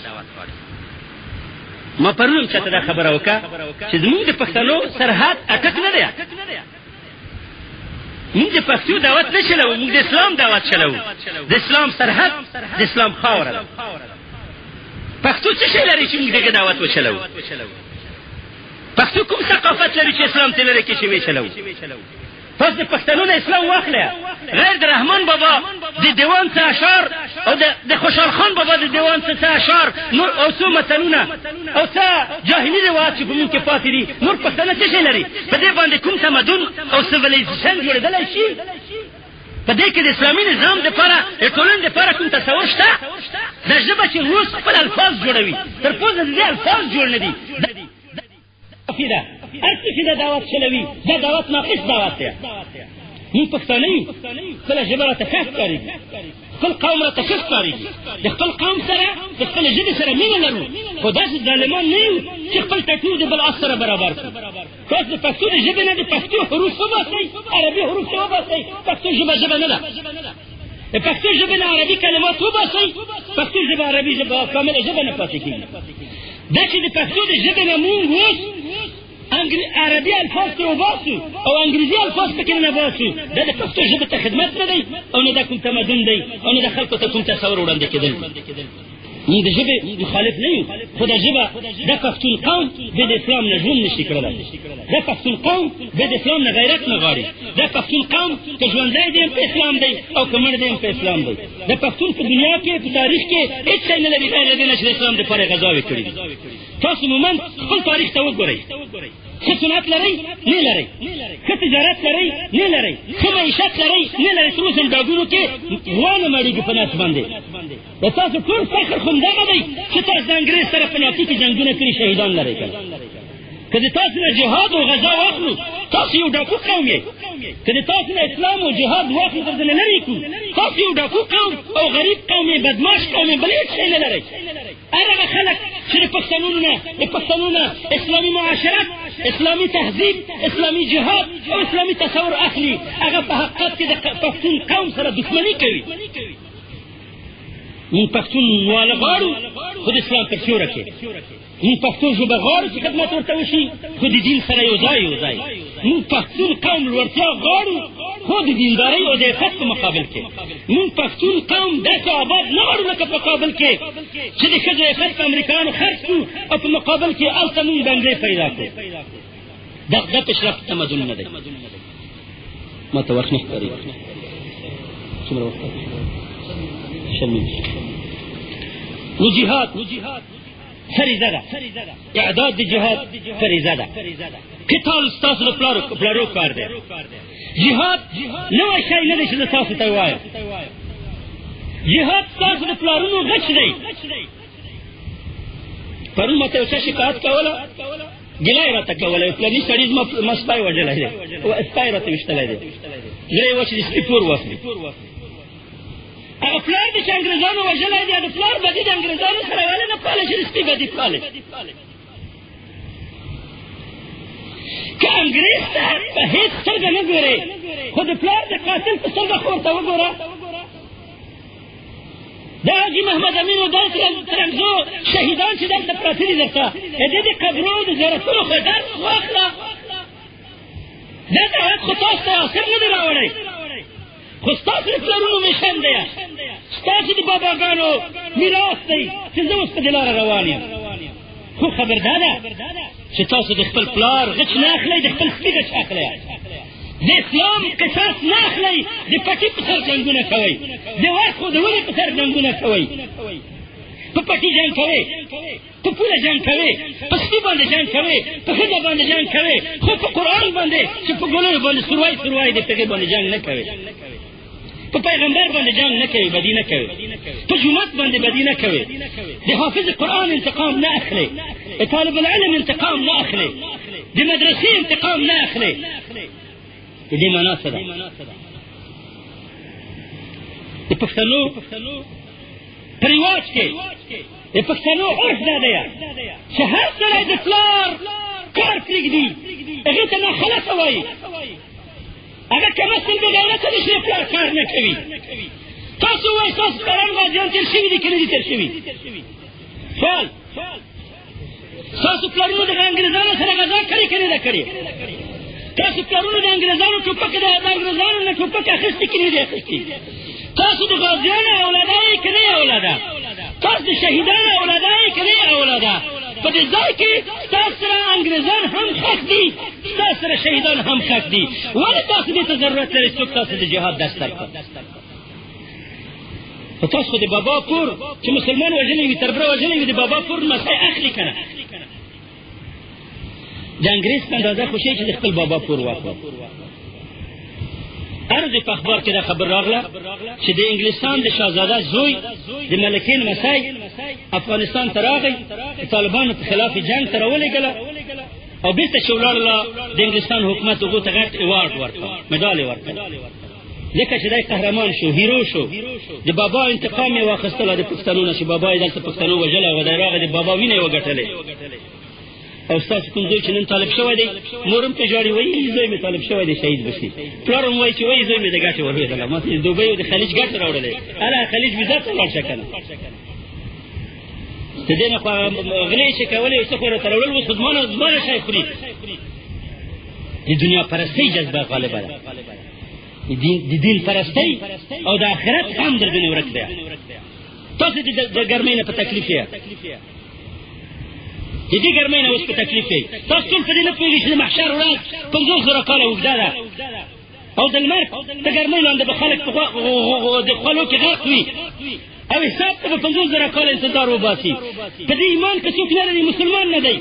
ما پرون هم چاته دا خبره وکړه چې زموږ د پښتنو سرحد اټک نه دی موږ د پښتو دعوت نه چلوو موږ د اسلام دعوت چلوو د اسلام سرحد د اسلام خاوره ده پښتو څه شی لري چې موږ دغه دعوت وچلوو پښتو کوم ثقافت لري چې اسلام ته لري کې چې وچلوو پس د پښتنو د اسلام واخله غیر د رحمان بابا د دیوان څه اشعار او د خوشحال خان بابا د دیوان څه اشعار نور او څو متنونه او څه جاهلي رواج چې په موږ کې پاتې دي نور پښتانه څه شی لري په دې باندې کوم تمدن او سیویلایزیشن جوړېدلی شي په دې کې د اسلامي نظام دپاره د ټولنې دپاره کوم تصور شته دا ژبه چې روس خپل الفاظ جوړوي تر پوزه د دې الفاظ جوړ نه دي ده هر څه چې دا دعوت چلوي دا دعوت ناقص دعوت دی موږ پښتانه یو خپله ژبه راته ښه ښکارېږي خپل قوم راته ښه ښکارېږي د خپل قوم سره د خپلې ژبې سره مینه لرو خو داسې ظالمان نه یو چې خپل ټټو د بل آس سره برابر کړو تاسو د پښتو د ژبې نه د پښتو حروف وباسئ عربي حروف ته وباسئ پښتو ژبه نه ده د پښتو ژبې نه عربي کلمات وباسئ پښتو ژبه عربي ژبه کامله ژبه نه پاتې کېږي دا چې د پښتو د ژبې نه مونږ اوس عربي الفاظ ترې وباسو او انګریزي الفاظ پکې نه باسو دا د پښتو ژبې ته خدمت نه دی او نه دا کوم تمدن دی او نه د خلکو ته کوم تصور وړاندې کېدل موږ د ژبې مخالف نه یو، خو د ژبه د پښتون قوم به د اسلام نه ژوند نشي کړلی. د پښتون قوم به د اسلام نه غیرت نه غواړي. د پښتون قوم که ژوندی دی په اسلام دی او که مړ دی په اسلام دی. د پښتون په دنیا کې په تاریخ کې هېڅ شی نه لري غیر له دې نه چې د اسلام دپاره یې غذاوې کړي دي. تاسو عموما خپل تاریخ ته وګورئ. ښه صنعت لرئ؟ نه لرئ. ښه تجارت لرئ؟ نه لرئ. ښه معیشت لرئ؟ نه لرئ. تر اوسه ډاګونو کې غوا نه مړېږي په ناس باندې. د تاسو ټول فخر خو همدغه دی چې تاسو د انګرېز سره په ناکي کې جنګونه کړي، شهیدان لرئ. که د تاسو نه جهاد او غزا واخلو، تاسو یو ډاکو قوم یې. که د تاسو نه اسلام او جهاد واخلو، درته نه لرې کړو، تاسو یو ډاکو قوم او غریب قوم یې، بدماش قوم یې، بل هېڅ شی نه لرئ. هغه خلک چې د پښتنو نه اسلامي معاشرت، اسلامي تهذیب، اسلامي جهاد او اسلامي تصور اخلي، هغه په حقیقت کې د پښتون قوم سره دښمني کوي. موږ پښتون واله غواړو خو د اسلام پر سیوره کې. موږ پښتو ژبه غواړو چې خدمت ورته وشي خو د دین سره یو ځای. موږ پښتون قوم لوړتیا غواړو خو د دیندارۍ او د عفت په مقابل کې. موږ پښتون قوم داسې آباد نه غواړو لکه په کابل کې چې د ښځو عفت په امریکایانو خرڅ کړو او په مقابل کې هلته موږ بنګلې پیدا کړو. دا پیشرفت تمدن نه دی. ما ته وخت نه ښکاري. څومره وخت نو جهاد فریضه ده. اعداد د جهاد فریضه ده. قتال ستاسو د پلارو کار دی. جهاد نوی شی نه دی چې زه تاسو ته ووایم. جهاد ستاسو د پلارونو غچ دی. پرون ما ته یو چا شکایت کوله، ګیله یې راته کوله، فلاني سړي زما سپی وژلی دی، سپی راته ویشتلی دی، زړه یې وه چې د سپي پور واخلي. هغه پلار دی چې انګریزانو وژلی دی، د پلار بدي د انګریزانو سره ولې نه پالې چې د سپي بدي پالې. که انګریز ته په هېڅ سترګه نه ګورې، خو د پلار د قاتل په سترګه خو ورته وګوره. دا حاجي محمد امین او داسې ترنګزو شهیدان چې دلته پراته دي، درته د دې د قبرو د زیارتونو خو درس واخله. دا دعوت خو تاسو ته اثر نه دی راوړی، خو ستاسو د پلرونو میشن دی، ستاسو د باباګانو میراث دی چې زه اوس په دې لاره روان یم. خو خبر دا ده چې تاسو د خپل پلار غچ نه اخلئ، د خپل سپي غچ اخلئ. د اسلام قصاص نه اخلئ، د پټي په سر جنګونه کوئ، د ورخو د ونې په سر جنګونه کوئ، په پټي جنګ کوئ، په پوله جنګ کوئ، په سپي باندې جنګ کوئ، په ښځه باندې جنګ کوئ، خو په قرآن باندې چې په ګلونو باندې سروای دی په هغې باندې جنګ نه کوئ. په پیغمبر باندې جنګ نه کوي، بدي نه کوي. په جومات باندې بدي نه کوي. د حافظ قرآن انتقام نه اخلي، د طالب العلم انتقام نه اخلي، د مدرسې انتقام نه اخلي. د دې معنا څه ده؟ د پښتنو په رواج کې د پښتنو عرف دا دی چې هر سړی د پلار کار پرېږدي، هغې ته ناخلصه وایي. هغه کمسل بې غیرته دی چې د پلار کار نه کوي. تاسو وایئ ستاسو پلران غازیان تېر شوي دي که نه دي تېر شوي؟ سوال، ستاسو پلرونو د انګریزانو سره غذا کړې که نه ده کړې؟ تاسو پلرونو د انګریزانو ټوپک د انګریزانو نه ټوپک اخیستي که نه دي اخیستي؟ تاسو د غازیانو اولاده یې که نه یې اولاده؟ تاسو د شهیدانو اولاده یې که نه یې اولاده؟ په دې ځای کې ستاسو سره انګریزان هم خښ دي، ستاسو سره شهیدان هم خښ دي. ولې تاسو دې ته ضرورت لرئ څوک تاسو د جهاد درس درکړي؟ خو تاسو خو د بابا پور چې مسلمان وژلی وي، تربره وژلی وي، د بابا پور مسای اخلي که نه؟ د انګریز په اندازه خوشی چې د خپل بابا پور واخلو. عرض په اخبار کې دا خبر راغله چې د انګلستان د شاهزاده زوی د ملکې لمسی افغانستان ته راغی، د طالبانو په خلاف جنګ ته راولېږله او بېرته چې ولاړله د انګلستان حکومت هغو ته غټ ایوارډ ورکړه، مډال یې ورکړه، ځکه چې دی قهرمان شو، هیرو شو. د بابا انتقام یې واخیستله د پښتنو نه چې بابا یې دلته پښتنو وژلی و، دی راغی د بابا وینه یې وګټلې. او ستاسو کوم زوی چې نن طالب شوی دی، مور هم پرې ژاړي، وایي زوی مې طالب شوی دی شهید به شي. پلار هم وایي چې وایي زوی مې د ګټې ولوېدله، ما ته د دوبۍ او د خلیج ګټه راوړلی، هله خلیج ویزا ته ولاړ شه که نه. د دې نه خو غلې چې کولې څه خو راته راوړل، اوس خو زمانه شی خوري. د دنیا پرستۍ جذبه غالبه ده، د دین پرستۍ او د آخرت غم در ځینې ورک دی. تاسو د ګرمۍ نه په تکلیف یې د دې ګرمۍ نه اوس په تکلیف یې تاسو ټول په دې نه پوهېږئ چې د محشر ورځ 50,000 کاله اوږده ده او د لمر د ګرمۍ لاندې به خلک د خولو کې غرق وي او حساب ته به 50,000 کاله انتظار وباسي. په دې ایمان که څوک نه لري مسلمان نه دی،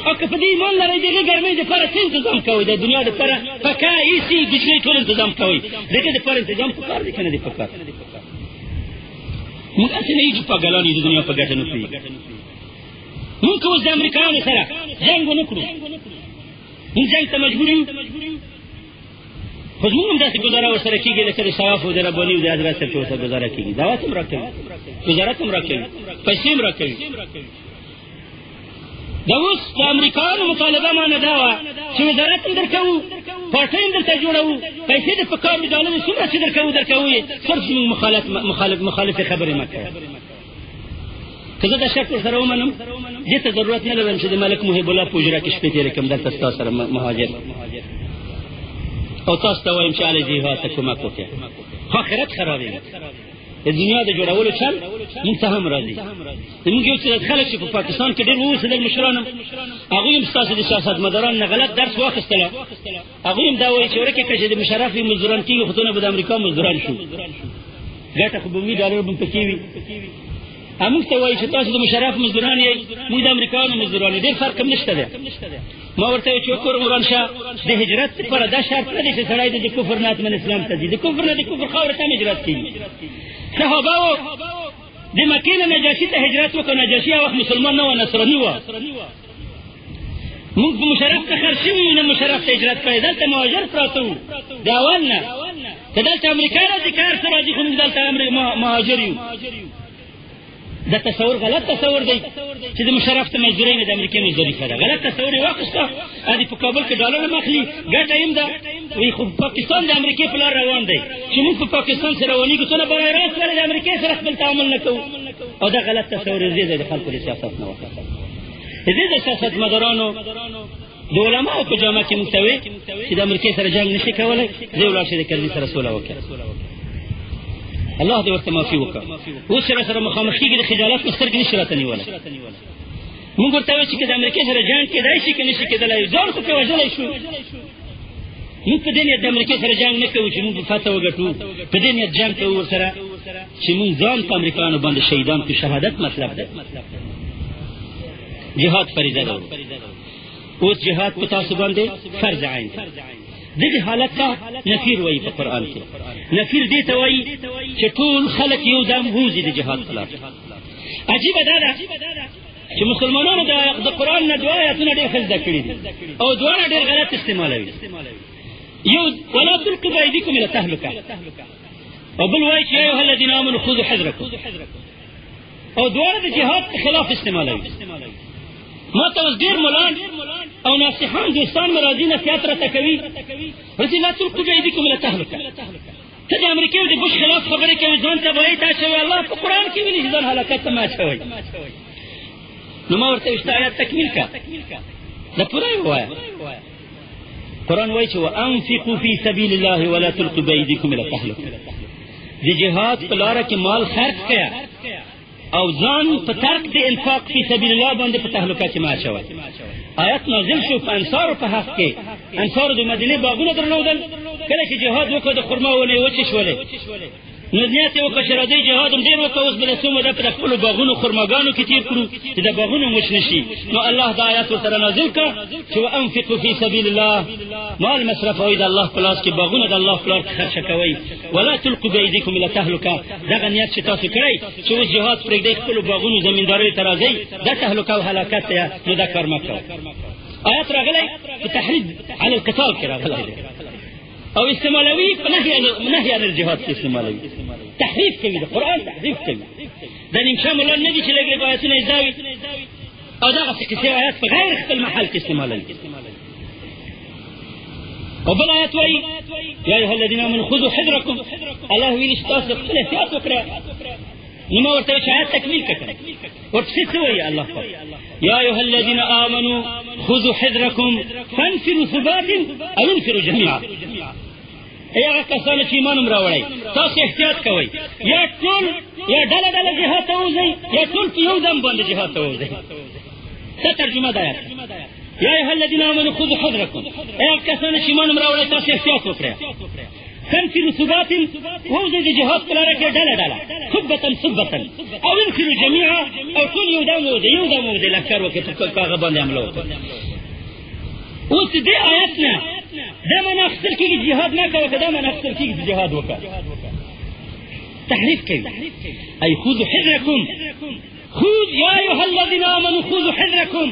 او که په دې ایمان لرئ د هغې ګرمۍ دپاره څه انتظام کوئ؟ د دنیا دپاره پکه ایسي بجلۍ ټول انتظام کوئ، د هغې دپاره انتظام پکار دی که نه دی پکار؟ موږ هسې نه یو چې پاګلان یو د دنیا په ګټه نه پوهېږو. موږ که اوس د امریکایانو سره جنګ ونه کړو، موږ جنګ ته مجبور یو، خو زمونږ هم داسې ګزاره ورسره کېږي لکه د شواف او د رباني او د حضرت صاحب چې ورسره ګزاره کېږي. دعوت هم را کوي، وزارت هم را کوي، پیسې هم را کوي. دا اوس د امریکایانو مطالبه مانه دا وه چې وزارت هم در کوو، پارټۍ هم درته جوړوو، پیسې د پکار وي ډالرې څومره چې در کوو یې، صرف زموږ مخالفې خبرې مه کوه. که زه دا شرط ورسره ومنم، دې ته ضرورت نه لرم چې د ملک محب الله په حجره کې شپې تېرې کړم دلته ستا سره مهاجر او تاسو ته وایم چې هلې جهاد ته کومک وکړه. خو آخرت خرابېږي. د دنیا د جوړولو چل موږ ته هم راځي. زموږ یو څه خلک چې په پاکستان کې ډېر واوسېدل مشران هم، هغوی هم ستاسو د سیاستمدارانو نه غلط درس واخیستله. هغوی هم دا وایي چې ورکې که چې د مشرف مزدوران کېږي خو ته نه به د امریکا مزدوران شو، ګټه خو به وي، ډالر به پکې وي. موږ ته وایي چې تاسو د مشرف مزدوران یئ، موږ د امریکایانو مزدوران یو، ډېر فرق هم نشته دی. ما ورته وایي چې وکړ قرآن شاه د هجرت لپاره دا شرط نه دی چې سړی د کفر نه حتمن اسلام ته ځي، د کفر نه د کفر خاورې ته هم هجرت کېږي. صحابهو د مکې نه نجاشي ته هجرت وکړه، نجاشي هغه وخت مسلمان نه و، نصراني وه. موږ په مشرف ته خرڅ شوي یو، نه مشرف ته هجرت کړی، دلته مهاجر پراته وو د اول نه. که دلته امریکا راځي که هر څه راځي، خو موږ دلته مهاجر یو. دا تصور غلط تصور دی چې د مشرف ته مزدورۍ نه د امریکې مزدوري ښه ده. غلط تصور یې واخېسته. ادي په کابل کې ډالر هم اخلي، ګټه هم ده. وایي خو پاکستان د امریکې په لار روان دی، چې موږ په پاکستان سره روانېږو، څونه برای راست ولې د امریکې سره خپل تعامل نه کوو؟ او دا غلط تصور یې دی د خلکو د سیاست نه واخېسته. دې د سیاستمدارانو د علماو په جامه کې موږ ته وایي چې د امریکې سره جنګ نه شي کولی، ځای ولاړ شي د کرزي سره سوله وکړي. الله دې ورته معافي وکړه. اوس چې راسره مخامخ کېږي د خجالت نه سترګې نه شي راته نیولی. موږ ورته وایو چې که د امریکې سره جنګ کېدای شي که نه شي کېدلی، ځان خو پرې وژلی شو. موږ په دې نیت د امریکې سره جنګ نه کوو چې موږ به فتح وګټو، په دې نیت جنګ کوو ورسره چې موږ ځان په امریکایانو باندې شهیدان کړو. شهادت مطلب ده، جهاد فریضه ده. اوس جهاد په تاسو باندې فرض عین ده. دغه حالت ته نفیر وایي په قرآن کې. نفیر دې ته وایي چې ټول خلک یو دم ووځي د جهاد خلاف. عجیبه دا ده چې مسلمانانو د قرآن نه دوه آیاتونه ډېر ښه زده کړي دي او دواړه ډېر غلط استعمالوي. یو ولا تلقوا بأيديكم إلى التهلكة، او بل وایي چې یا ایها الذین آمنوا خذوا حذرکم، او دواړه د جهاد خلاف استعمالوي. ما ته اوس ډېر ملان او ناصحان دوستان مې راځي نصیحت راته کوي، ورځي لا تلقوا بأيديكم إلى التهلكة. ته د امریکې او د بوش خلاف خبرې کوي، ځان ته وایي ته اچوئ. الله په قرآن کې ویلي چې ځان هلاکت ته مه اچوئ. نو ما ورته ویل آیات تکمیل کړه، دا پوره یې ووایه. قرآن وایي چې وانفقوا فی سبیل الله ولا تلقوا بأيديكم إلى التهلكة. د جهاد په لاره کې مال خرڅ کړه او ځان په ترک د انفاق فی سبیل الله باندې په تهلکه کې مه اچوئ. آیت نازل شو په انصارو په حق کې. انصارو د مدینې باغونه درلودل، کله چې جهاد وکړه د خرما ونې وچې شولې، نو نیت یې وکړه چې راځئ جهاد هم ډېر وکړه، اوس به له څو موده په خپلو باغونو خرماګانو کې تېر کړو چې د باغونو وچ نه شي. نو الله دا آیت ورسره نازل کړه چې وانفقوا فی سبیل الله، مال مصرفوئ د الله په لاس کې، باغونه د الله په لار کې خرچه کوئ. ولا تلقوا بأيديكم إلى التهلكة، دغه نیت چې تاسو کړئ چې اوس جهاد پرېږدئ، خپلو باغونو زمینداریو ته راځئ، دا تهلکه او هلاکت دی، نو دا کار مه کوئ. آیت راغلی په تحرید علی القتال کې راغلی دی، او استعمالوي په نهي عن الجهاد کې استعمالوي. تحریف کوي، د قرآن تحریف کوي. دا نیمشا ملان نه دي چې لږ لږ آیتونه یې زاوي او دغسې قصې آیات په غیر خپل محل کې استعمالوي. او بل آیت وایي یا ایها الذین آمنوا خذوا حذرکم، الله ویلي چې تاسو خپل احتیاط وکړئ. نو ما ورته وایي چې آیات تکمیل کړه، ورپسې څه وایي الله پاک؟ یا ایها الذین آمنوا خذوا حذرکم فانفروا ثبات او انفروا جمیعا. ای هغه کسانو چې ایمان هم راوړئ، تاسو احتیاط کوئ، یا ټول یا ډله ډله جهاد ته وځئ بیا ټول په یو دم باندې جهاد ته ووځئ. دا ترجمه ده آیات. یا ایها الذین آمنوا خذوا حذرکم، ای کسانو چې ایمان راوړی تاسو احتیاط وکړئ. فانفروا ثبات، ووځئ د جهاد په لاره کې ډله ډله، ثبتا ثبتا، او انفروا جميعا، او ټول یو دم ووځئ، یو دم ووځئ، لښکر وکړئ په هغه باندې حمله وکړئ. اوس دې آیت نه دا معنا اخیستل کېږي جهاد نه کوه، که دا معنا اخیستل کېږي جهاد وکړه. تحریف کوي. ای خذوا حذرکم، خذ یا ایها الذین آمنوا خذوا حذرکم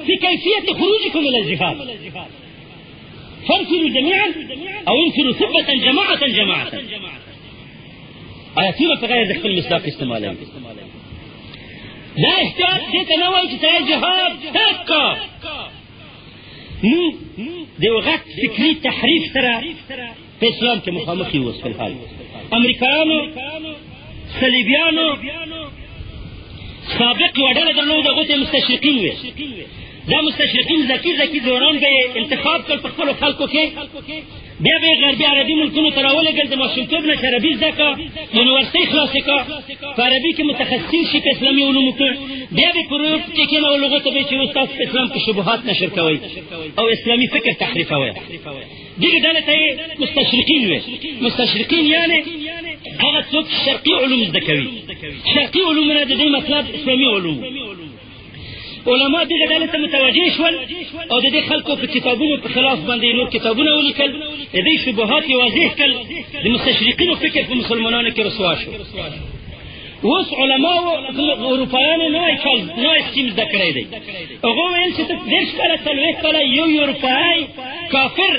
فی کیفیت خروجکم الی الجهاد، فانفروا جميعا او انفروا ثبتا جماعة جماعة. آیاتونه په غیر د خپل مصداق استعمالوي. دا احتیاط دې ته نه وایي چې ته جهاد ترک کا. نو د یو غټ فکري تحریف سره په اسلام کې مخامخ یو اوس فلحال. امریکایانو، صلیبیانو سابق یوه ډله درلوده، هغو ته مستشرقین ویل. دا مستشرقین ذکي دوران به یې انتخاب کړل په خپلو خلکو کې، بیا به یې غربي عربي ملکونو ته راولېږل، د ماشومتوب نه چې عربي زده کړه، یونیورسټۍ خلاصې کړه، په عربي کې متخصصین شي په اسلامي علومو کې، بیا به یې پر روډ کې کېنول، هغو ته به یې چې اوس تاسو په اسلام کې شبهات نشر کوئ او اسلامي فکر تحریفوئ. دغې ډلې ته یې مستشرقین ویل. مستشرقین یعنې هغه څوک چې شرقي علوم زده کوي. شرقي علوم نه د دې مطلب اسلامي علوم. علما دغه ډلې ته متوجه شول او د دې خلکو په کتابونو په خلاف باندې نور کتابونه ولیکل، د دې شبهات یې واضح کړل. د مستشرقینو فکر په مسلمانانو کې رسوا شو. اوس علماو اروپایانو نوی سیم زده کړی دی. هغو ویل چې ته 30 کاله 40 کاله یو اروپایي کافر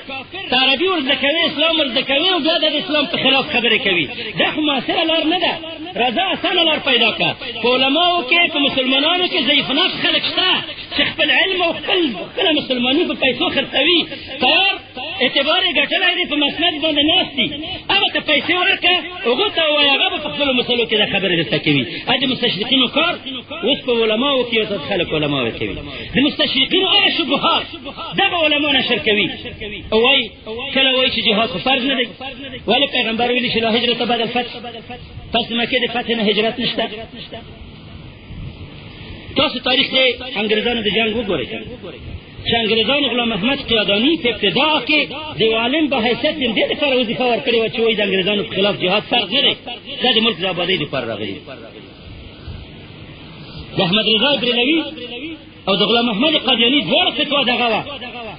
ته عربي ور زده کوي، اسلام ور زده کوي، او بیا د اسلام په خلاف خبرې کوي. دا خو مؤثره لار نه ده. راځه اسانه لار پیدا کړه. په علماو کې په مسلمانانو کې ضعیف نفس خلک شته چې خپل علم او خپله مسلماني په پیسو خرڅوي، تیار اعتبار یې ګټلی دی، په مسند باندې ناست دي. هغه ته پیسې ورکړه، هغو ته ووایه، هغه به په خپلو مسلو کې دا خبرې درته کوي. د مستشرقینو کار اوس په علماو کې یو څه خلک علماو کوي. د مستشرقینو هغه شبهات دغه علما نشر کوي او وایي کله وایي چې جهاد خو فرض نه دی. ولې پیغمبر ویلي چې لا هجرت بعد الفتح، پس د مکې د فتح نه هجرت نشته. تاسو تاریخ د انګریزانو د جنګ وګورئ چې انګریزانو غلام محمد قیاداني په ابتدا کې د عالم په حیثیت د دې لپاره وظیفه ورکړې وه چې وایي د انګریزانو په خلاف جهاد فرض نه دی، دا د ملک د ابادۍ لپاره راغلی. د احمد رضا بریلوي او د غلام محمد قادیاني دواړه فتوا دغه وه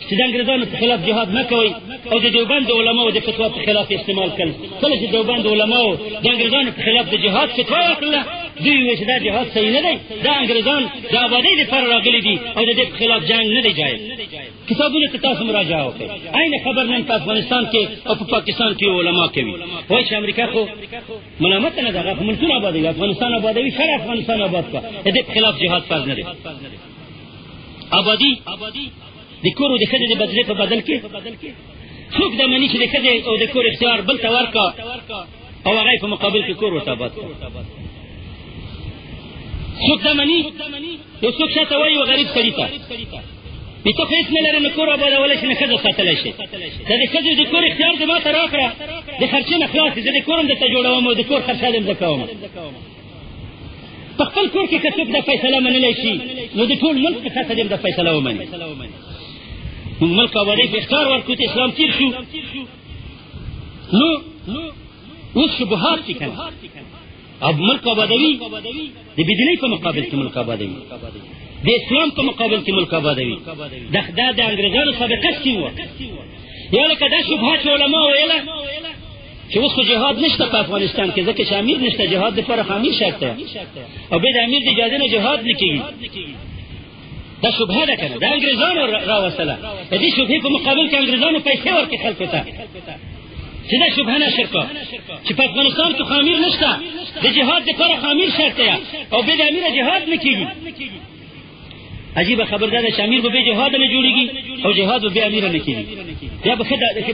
چې د انګریزانو په خلاف جهاد نه کوئ، او د دیوبند علماو د فتوا په خلاف استعمال کړل. کله چې دیوبند علماو د انګریزانو په خلاف د جهاد فتوا ورکړله، دوی وایي چې دا جهاد صحیح نه دی، دا انګریزان د ابادۍ لپاره راغلي دي او د دې په خلاف جنګ نه دی جایز. کتابونو ته تاسو مراجعه وکړئ. عین خبر نن په افغانستان کې او په پاکستان کې علما کوي، وایي چې امریکا خو ملامت نه ده، هغه ملکونه ابادوي، افغانستان ابادوي، ښه افغانستان اباد کړه، د دې په خلاف جهاد فرض نه دی. آبادی د کور او د ښځې د بدلې په بدل کې څوک دا مني چې د ښځې او د کور اختیار بل ته ورکړه او هغه په مقابل کې کور ورته آباد کړه؟ څوک دا مني؟ یو څوک شاته وایي یو غریب سړي ته چې ته خو هېڅ نه لرې، نه کور آبادولی شي، نه ښځه ساتلی شي. دا د ښځې د کور اختیار دې ما ته راکړه، د خرچې نه خلاص دي، زه د کور هم درته جوړوم او د کور خرچه دې هم زه کوم. په خپل کور کې که څوک دا فیصله منلی شي، نو د ټول ملک په سطحه دې هم دا فیصله ومني. موږ ملک آبادۍ په اختیار ورکړو چې اسلام تېر شو. نو اوس شبهات دي که نه، او ملک آبادوي د بېدینۍ په مقابل کې ملک آبادوي، د اسلام په مقابل کې ملک آبادوي. دا د انګریزانو سابقه سکیم وه. یا لکه دا شبهات چې علما ویله چې اوس خو جهاد نشته په افغانستان کې، ځکه چې امیر نشته، جهاد دپاره خو امیر شرط دی، او بیا د امیر د اجازې نه جهاد نه کېږي. دا شبهه ده که نه، دا انګریزانو راوستله. د دې شبهې په مقابل کې انګریزانو پیسې ورکړي خلکو ته چې دا شبهه نشر کړه چې په افغانستان کې خو امیر نشته، د جهاد دپاره خو امیر شرط دی، او بیا د امیره جهاد نه کېږي. عجیبه خبر دا ده چې امیر به بې جهاده نه جوړېږي او جهاد به بې امیره نه کېږي.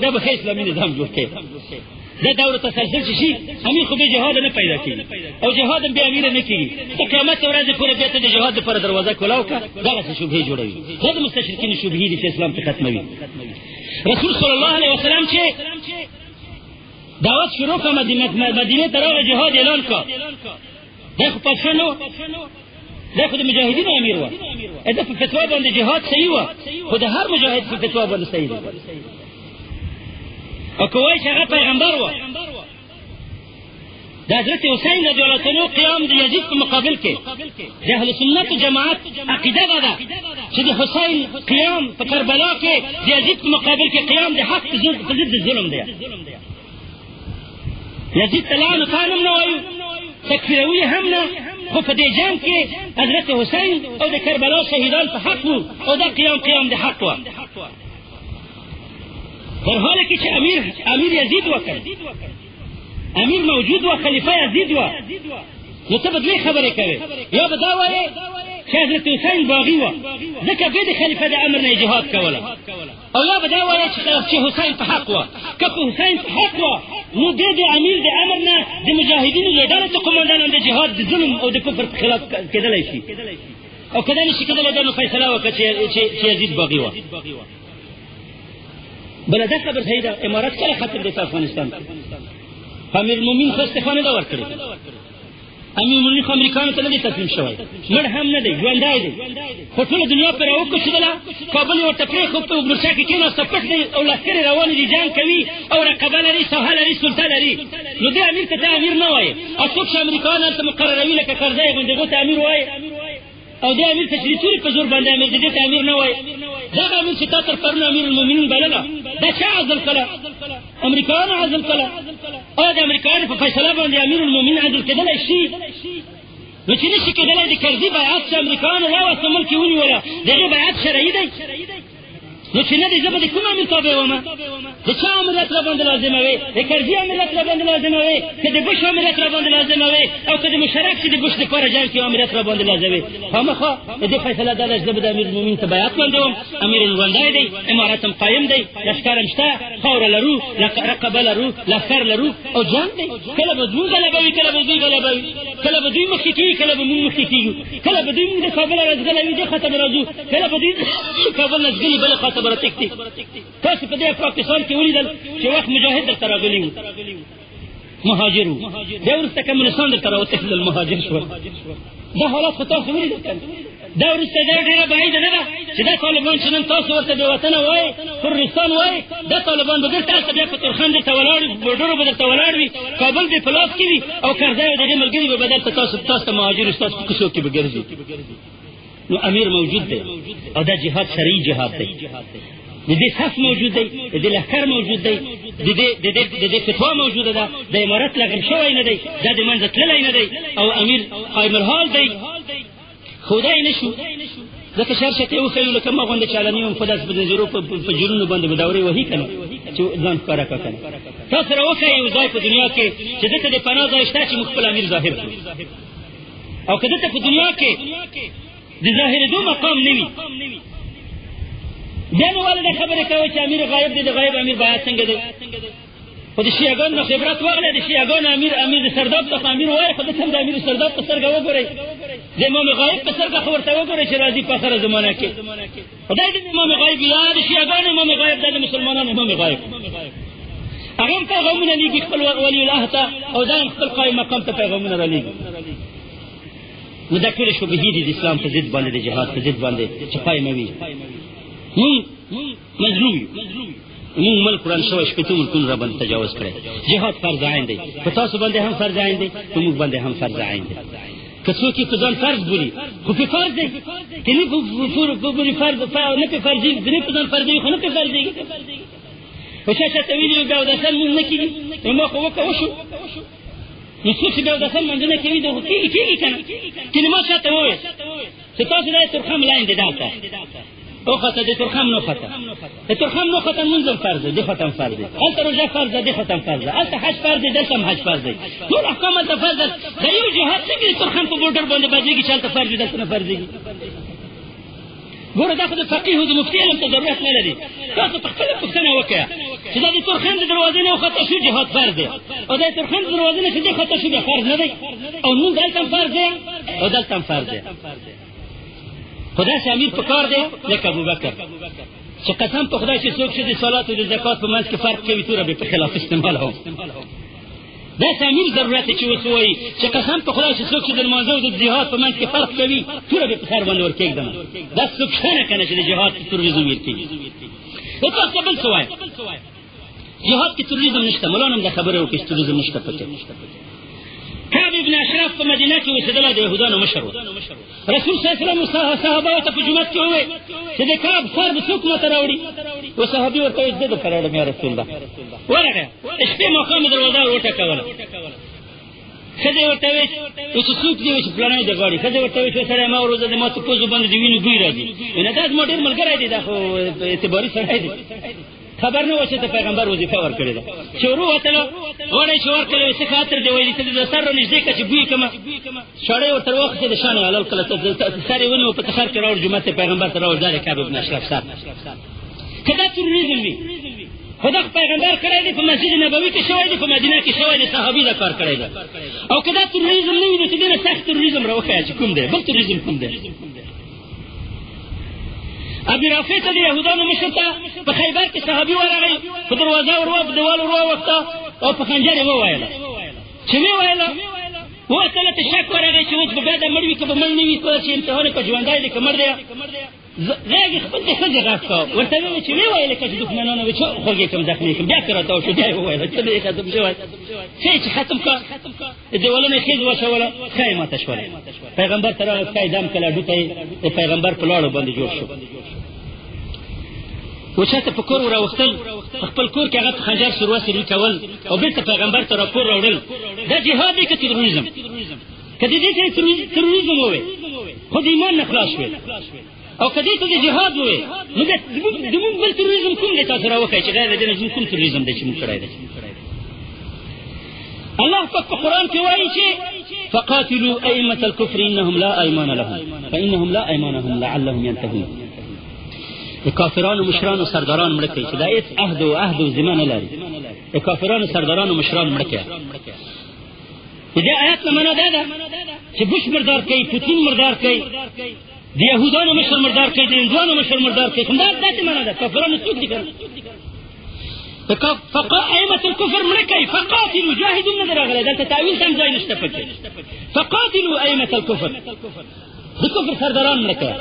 دا به ښه اسلامي نظام جوړ کړي. دا دور تسلسل چې شي، امیر خو بې جهاده نه پیدا کېږي او جهاد هم بې امیره نه کېږي. د قیامت ورځې پورې بیا ته د جهاد دپاره دروازه کلاو کړه، دغسې شبهې جوړوي. دا د مستشرقینو شبهې دي چې اسلام ته ختموي. رسول صلی الله علیه وسلم چې دعوت شروع کړه، مدینې ته راغی، جهاد اعلان کړه. دا خو پاچا نه و، دا خو د مجاهدینو امیر و، دا په فتوا باندې جهاد صحیح و، خو د هر مجاهد په فتوا باندې صحیح دی. او که وایي چې هغه پیغمبر و، د حضرت حسین رضی الله عنه قیام د یزید په مقابل کې د اهل سنت جماعت عقیده ده چې د حسین قیام په کربلا کې د یزید په مقابل کې قیام د حق په ضد ظلم دی. یزید تلعنو تانم نه وایو، تکفیروي هم نه، خو په دې جنګ کې حضرت حسین او د کربلا شهیدان په حق وو او دا قیام د حق وو. در حاله کې چې امیر یزید وکړ، امیر موجود و، خلیفه یزید و، نو ته به دوی خبرې کوې، یا به دا وایې چې حضرت حسین باغي و ځکه به د خلیفه د امر نه جهاد کوله، او یا به دا وایې چې حسین په حق و. که په حسین په حق و نو د امیر د امر نه د مجاهدینو د ډلې څو قومندانان د جهاد د ظلم او د کفر په خلاف کېدلی شي، او که دا نشي کېدلی دا نو فیصله وکړه چې یزید باغي و. بله دا خبر صحیح ده، امارت کله ختم دی په افغانستان؟ امیر المؤمنین خو استعفا نه ده ورکړې، امیر المؤمنین خو امریکانو ته نه دی تسلیم شوی، مړ هم نه دی، ژوندی دی، خو ټوله دنیا پرې راوکوچېدله، کابل یې ورته پرېښود، په بورچا کې کېناسته، پټ دی او لښکرې روانې دي، جنګ کوي او رقبه لري، ساحه لري، سلطه لري. نو دې امیر ته ته امیر نه وایې، او څوک چې امریکایان هلته مقرروي لکه کرزی غوندې هغو ته امیر وایې، او دې امیر ته چې د تورې په زور باندې امیر دی، دې ته امیر نه وایې. دغه امیر چې تا تر پرونه امیر المؤمنین بلله، دا چا عزل کړه؟ امریکایانو عزل کړه. او د امریکایانو په فیصله باندې امیر المؤمنین عزل کېدلی شي؟ نو چې نشي کېدلی د کرزي بیعت چې امریکایانو راوسته ملک یې ونیوله، د هغې بیعت شرعي دی؟ نو چې نه دی زه به د کوم امیر تابع ومه؟ د چا امریت را باندې لازموي؟ د کرزي امریت را باندې لازموي، که د بش امریت را باندې لازموي، او که د مشرف چې د بش دپاره جنګ کې امریت را باندې لازموي؟ خامخا د دې فیصله دا ده چې زه به د امیر المؤمنین ته بیعت باندې وم. امیر ژوندی دی، امارت هم قایم دی، لښکر هم شته، خاوره لرو، رقبه لرو، لښکر لرو، او جنګ دی. کله به موږ غلبوي، کله به دوی غلبوي، کله به دوی مخکې کېږي، کله به موږ مخکې کېږو، کله به دوی موږ د کابل راځغلوي، دې خواته به راځو، کله به دوی کابل نه ځګلي بلې خواته به راتښتي. تاسو په دې پاکستان کې ولیدل چې وخت مجاهد درته راغلي وو، مهاجر وو، بیا وروسته کمونستان درته راوتښتېدل، مهاجر شول. دا حالات خو تاسو ولیدل که نه؟ دا وروسته دا ډېره بعیده نه ده چې دا طالبان چې نن تاسو ورته بې وطنه وایئ، ترورستان وایئ، دا طالبان به بېرته هلته بیا په تورخم درته ولاړ وي، بورډرو به درته ولاړ وي، کابل به په لاس کې وي، او کرزی او د هغې ملګري به بدل ته تاسو ته مهاجر ستاسو په کوڅو کې به ګرځي. نو امیر موجود دی، او دا جهاد شرعي جهاد دی، د دې صف موجود دی، د دې لښکر موجود دی، د دې فتوا موجوده ده، د امارت لغم شوی نه دی، دا د منځه تللی نه دی، او امیر قایم الحال دی، ښودی نه شو. ځکه شرشته یې وښیو لکه ما غوندې چالاني وم، خو داسې په نظرو په جرونو باندې به دورې وهي که نه، چې ځان ښکاره کړه که نه. تاسو را وښیئ یو ځای په دنیا کې چې دلته د پناه ځای شته چې موږ خپل امیر ظاهر کړو، او که دلته په دنیا کې د ظاهرېدو مقام نه وي، بیا نو ولې دا خبرې کوئ چې امیر غایب دی، د غایب امیر بیعت څنګه دی؟ خو د شیعګانو نه خبرت واخلئ، د شیعګانو امیر د سرداب څخه امیر وایي، خو دلته هم د امیر سرداب په سترګه وګورئ، د امام غایب په سترګه خو ورته وګورئ چې راځي په آخره زمانه کې. خدای دې د امام غایب یا د شیعګانو امام غایب، دا د مسلمانانو امام غایب، هغه هم پیغامونه لیږي خپل ولي الله ته، او دا هم خپل قایم مقام ته پیغامونه را لیږي. نو دا ټولې شبهې دي د اسلام په ضد باندې، د جهاد په ضد باندې چې قایموي. مونږ مظلوم یو، مونږ ملک وران شوی، شپېته ملکونه را باندې تجاوز کړی. جهاد فرض عین دی، په تاسو باندې هم فرض عین دی، په موږ باندې هم فرض عین دی. که څوک یې په ځان فرض بولي، خو پې فرض دی، که نه په فرض نه پې فرضېږي، که نه په ځان فرضېږي، خو نه پې فرضېږي. خو چا چاته ویلي وي بیا اوداسه لمونځ نه کېږي، نو ما خو وشو. نو څوک چې بیا اوداسه لمانځنه کوي، د کېږي که نه؟ چې ما چاته وویل چې تاسو دا ترخم لاین دی دلته اوخته د ترخم نوخته، د ترخم نوخته لمونځ هم فرض دی، دې خواته هم فرض دی، هلته روژه فرض ده، دې خواته هم فرض ده، هلته حج فرض دی، دلته هم حج فرض دی، ټول احکام هلته فرض ده. د یو جهاد څنګه د ترخم په بورډر باندې بدلېږي چې هلته فرض وي، دلته نه فرضېږي؟ ګوره دا خو د فقیه او د مفتي علم ته ضرورت نه لري. تاسو په خپله پوښتنه وکړه چې دا د ترخم د دروازې نه وخته شو جهاد فرض دی، او دا د ترخم د دروازې نه چې دې خواته شو بیا فرض نه دی، او لمونځ هلته هم فرض دی او دلته هم فرض دی. خو داسې امیر په کار دی لکه ابوبکر چې قسم په خدای چې څوک چې د صلات او د زکات په منځ کې فرق کوي، توره به په خلاف استعمالوم. داسې امیر ضرورت دی چې اوس ووایي چې قسم په خدای چې څوک چې د لمانځه او د جهاد په منځ کې فرق کوي توره به په سر باندې ورکېږدم دا څوک شته نه که نه چې د جهاد کې تروریزم ویل کېږي تاسو ته بل څه وایم جهاد کې تروریزم نشته مولانا هم دا خبره وکړي چې تروریزم نشته پکې کعب ابن اشرف په مدینه کې اوسېدلی د یهودانو مشر و رسول صلی الله علیه وسلم صحابه ته په جومات کې وویل چې د کعب سر به څوک ماته راوړي و صحابي ورته ویل زه درته راوړم یا رسول الله ورغی شپې ماښام یې دروازه ور وټکوله ښځې ورته ویل چې څوک دی چې فلانی د غواړي ښځې ورته ویل چې سړی ما وروځه د ما په پوزو باندې د وینو بوی راځي وینه دا زما ډېر ملګری دی دا خو اعتباري سړی دی خبر نه و چې ته پیغمبر وظیفه ورکړې ده چې ورو وتله غواړی چې ورکړې څه خاطر دی ویلي ته د سر رانږدې کړه چې بوی کړمه سړی ورته واخېستې د شان یې حلال کړه سر یې ونیو په تخر کې راوړ جومات ته پیغمبر ته راوړ دا د کعب ابن اشرف سر که دا تروریزم وي خو دا پیغمبر کړی دی په مسجد نبوي کې شوی دی په مدینه کې شوی دی صحابي دا کار کړی دی او که دا تروریزم نه وي نو چې ډېره سخت تروریزم راوښیه چې کوم دی بل تروریزم کوم دی ابي رافع ته د یهودانو مشر ته په خیبر کې صحابي ورغی په دروازه ور دیوال ور ووښته او په خنجر یې وویله چې ویې ویله وتله ته شک ورغی چې اوس به بیا دا مړ وي که به مړ نه وي چې امتحان یې که ژوندی دی که مړ دی غږ یې خپل د ښځې غږ کړه ورته ویې چې ویې ویلې که چې دښمنانو وي چې خوږې کړم زخمي کړم بیا که راته وشو بیا یې وویله چې دی ختم شوی ښه یې چې ختم کړه دیوالونه یې خیز واچوله ښه یې ماته شوله پیغمبر ته راغی ښه یې دم کړه ډوته یې د پیغمبر په لاړو باندې جوړ شو و چاته په کور وراوښتل په خپل کور کې هغه خنجر سروه سروي کول او بېرته پیغمبر ته راپور راوړل دا جهاد دی که تروریزم که د دې ته تروریزم ووایې خو د ایمان نه خلاص شوې او که دې ته د جهاد ووایې نو زمونږ بل تروریزم کوم دی تاسو راوښیئ چې غیر د دې نه زمونږ کوم تروریزم دی چې مونږ کړی دی الله پاک په قرآن کې وایي چې فقاتلوا ائمة الكفر انهم لا ایمان لهم فانهم لا ایمانهم لعلهم ينتهون د کافرانو مشرانو سرداران مړه کوي چې دا هېڅ عهد و ذمه نه لري د کافرانو سردارانو مشران مړه کوي د دې آیات نه معنا دا ده چې بوش مردار کوي پوتین مردار کوي د یهودانو مشر مردار کوي د هندوانو مشر مردار کوي همدا داسې معنا ده کافرانو څوک دي که ائمة الكفر مړه کوي فقاتلوا جاهدون نه دی راغلی دلته تعویل هم ځای نشته پکې فقاتلوا ائمة الكفر د کفر سرداران مړه کوي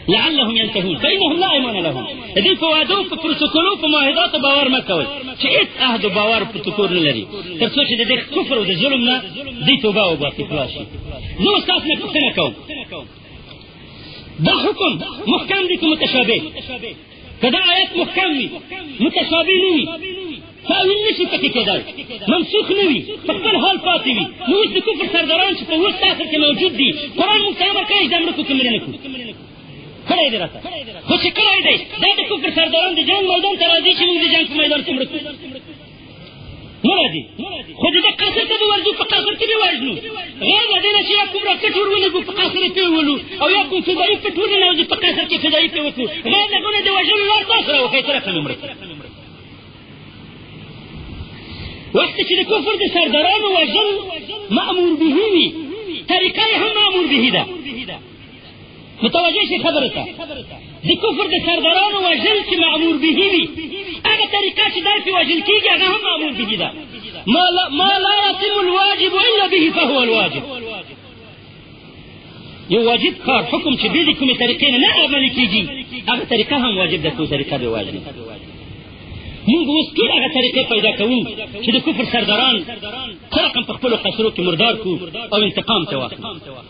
لعلهم ينتهون فإنهم لا ایمان لهم دې په وعدو په پروتوکولو په معاهداتو باور مه کوئ چې هېڅ عهد و باور پروتوکول نه لري تر څو چې د دې کفر او د ظلم نه دوی توبه وباسي خلاص شي زه اوس تاسو نه پوښتنه کوم دا حکم محکم دی که متشابه که دا آیت محکم وي متشابه نه وي تاویل نشي پکې کېدای منسوخ نه وي په خپل حال پاتې وي نو اوس د کفر سرداران چې په وروسته عصر کې موجود دي قرآن موږ ته امر کوي دا مړه کړو که مړه نه کړو کړی دی راته خو چې کړی دی دا د کفر سرداران د جنګ میدان ته راځي چې موږ د جنګ په میدان کې مړه کړو نه راځي خو د ده قصر ته به ورځو په قصر کې به وژنو غیر له دې نه چې یا کوم راکټ ور ولګو په قصر یې پرې وولو او یا کوم فضایي پټ ور ننوځي په قصر کې فضایي پرې وکړو غیر له دې د وژلو لار تاسو راوښئ څه رقم یې مړه کړي وقت چې د کفر د سردارانو وژل مأمور به وي طریقه یې هم مأمور به ده متوجه شي خبره ته د کفر د سردارانو وژل چې مأمور به وي هغه طریقه چې داسې وژل کېږي هغه هم مأمور به ده ما لا يتم الواجب الا به فهو الواجب یو واجب کار حکم چې بې د کومې طریقې نه عملي کېږي هغه طریقه هم واجب ده کوم طریقه به واجب موږ اوس ټول هغه طریقې پیدا کوو چې د کفر سرداران څه رقم په خپلو قصرو کې مردار کړو او انتقام ته واخلو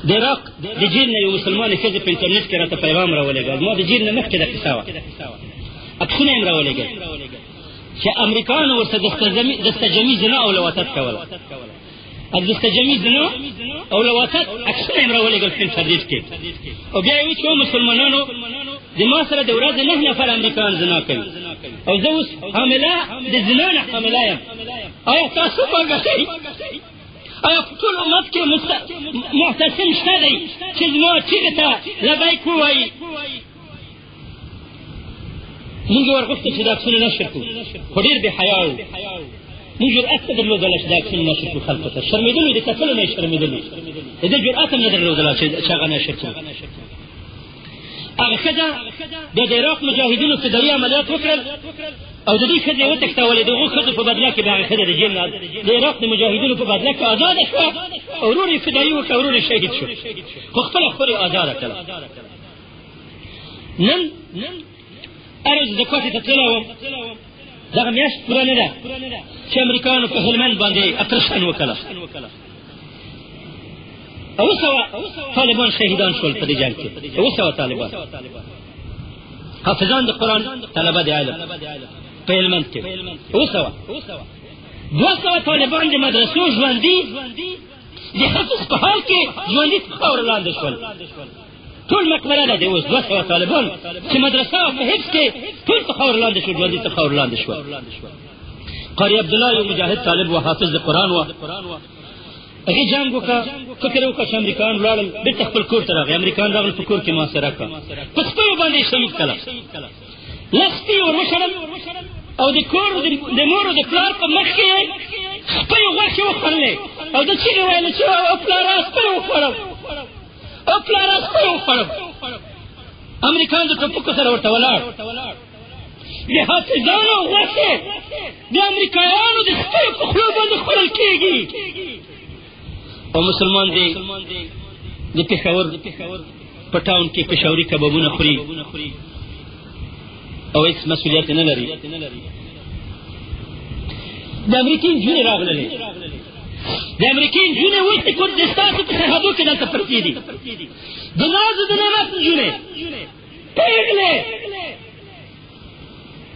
د عراق د جیل نه یو مسلمانې ښځې په انټرنېټ کې راته پیغام راولېږل ما د جیل نه مخکې دا کیسه وه عکسونه یې م راولېږل چې امریکایانو ورته دستجمي زنا او لواطت کوله دستجمي زنا او لواطت عکسونه یې م راولېږل په انټرنېټ کې او بیا یې وایي چې مسلمانانو د ما سره د ورځې 9 نفر امریکایان زنا کوي او زه اوس حامله د زنا نه حامله یم آیا تاسو باګئ آیا په ټول امت کې محتسم شته دی چې زما چیغې ته لبیک ووایي موږ یې ورغوښتل چې دا عکسونه نشر کړو خو ډېر بې حیا وو موږ جرأت نه درلودله چې دا عکسونه نشر کړو خلکو ته شرمېدلو د کتلو نه یې شرمېدلو د دې جرأت هم نه درلودله چې هغه نشر کړو هغه ښځه بیا د عراق مجاهدینو فدایي عملیات وکړل او د دې ښځې وتښتولې د هغو ښځو په بدله کې به هغه ښځه د جیل نه د عراق د مجاهدینو په بدله کې ازاده شوه او ورور یې فدایي وکړه ورور یې شهید شو خو خپله خور یې ازاده کړه. نن هر ورځ زه کوټې ته تللی وم دغه میاشت پوره نه ده چې امریکایانو په هلمند باندې اپریشن وکړه 200 طالبان شهیدان شول په دې جنګ کې 200 طالبان حافظان د قرآن طلبه د علم په هلمند کې 200 طالبان د مدرسو ژوندي د حفظ په حال کې ژوندي په خاورو لاندې شول ټول مقبره ده د اوس 200 طالبان چې مدرسه او په حفظ کې ټول په خاورو لاندې شول ژوندي په خاورو لاندې شول. قاري عبدالله یو مجاهد طالب و حافظ د قرآن و هغې جنګ وکړه فکر وکړه چې امریکایان ولاړل بېرته خپل کور ته راغی امریکایان راغل په کور کې محاصره کړه په سپیو باندې یې شهید کړه لس سپي ور وشړل او د کور د مور او د پلار په مخ کې یې سپیو غوښې وخوړلې او د چیغې ویلې چې او پلاره سپی وخوړم او پلاره سپی وخوړم امریکایان د ټوپکو سره ورته ولاړ د حافظانو غوښې د امریکایانو د سپیو په خولو باندې خوړل کېږي او مسلمان دی د پېښور په ټاون کې پېښوري کبابونه خوري او هېڅ مسؤلیت نه لري. د امریکې نجونې راغللې د امریکې نجونې اوس د کور د ستاسو په سرحدو کې دلته پرتې دي د نازو د نعمت نجونې پېغلې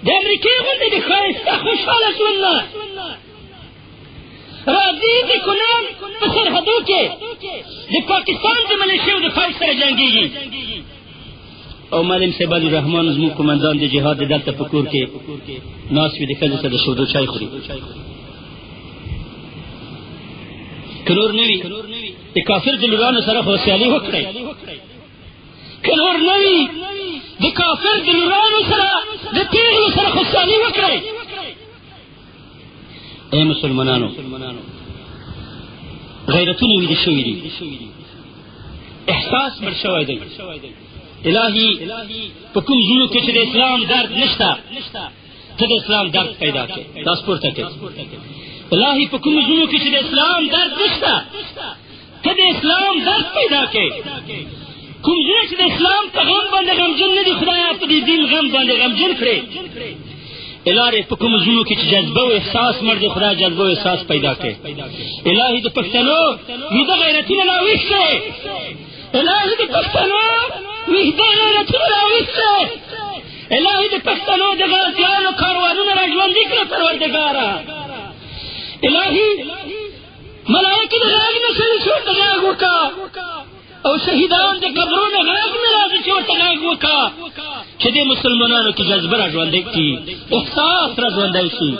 د امریکې غوندې د ښایسته خوشحاله ژوند نه راځي د کونړ په سرحدو کې د پاکستان د ملیشیو د پوځ سره جنګېږي او معلم صاحب الرحمن زموږ قومندان د جهاد دلته په کور کې ناست وي د ښځې سره د شودو چای خوري که نور نه وي د کافر د لورانو سره خو سیالي وکړئ که نور نه وي د کافر د لورانو سره د پیغلو سره خو سیالي وکړئ. اے مسلمانانو غیرتونه ویده شوي دي احساس مړ شوی دی الهي په کوم زړونو کې چې د اسلام درد نشته ته د اسلام درد پیدا کړې لاس پورته کړې الهي په کوم زړونو کې چې د اسلام درد نشته ته د اسلام درد پیدا کړې کوم زړه چې د اسلام په غم باندې غمجن نه دي خدایا په دې دین غم باندې غمجن کړې الهي په کوم زړونو کې چې جذبه او احساس مړ دی خدای جذبه او احساس پیدا کړې الهي د پښتنو ویده غیرتونه راویښته الهي د پښتنو ویده غیرتونه راویښته الهي د پښتنو د غازیانو کاروانونه را ژوندي کړه پروردګاره الهي ملایکې د غږ نه سړي چې ورته غږ وکړه او شهیدان د قبرونو غږ نه راځي چې ورته غږ وکړه چې د مسلمانانو کې جذبه را ژوندی کړي احساس را ژوندی شي.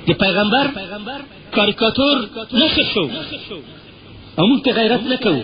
د پیغمبر کاریکاتور نشر شو او موږ ته غیرت نه کوو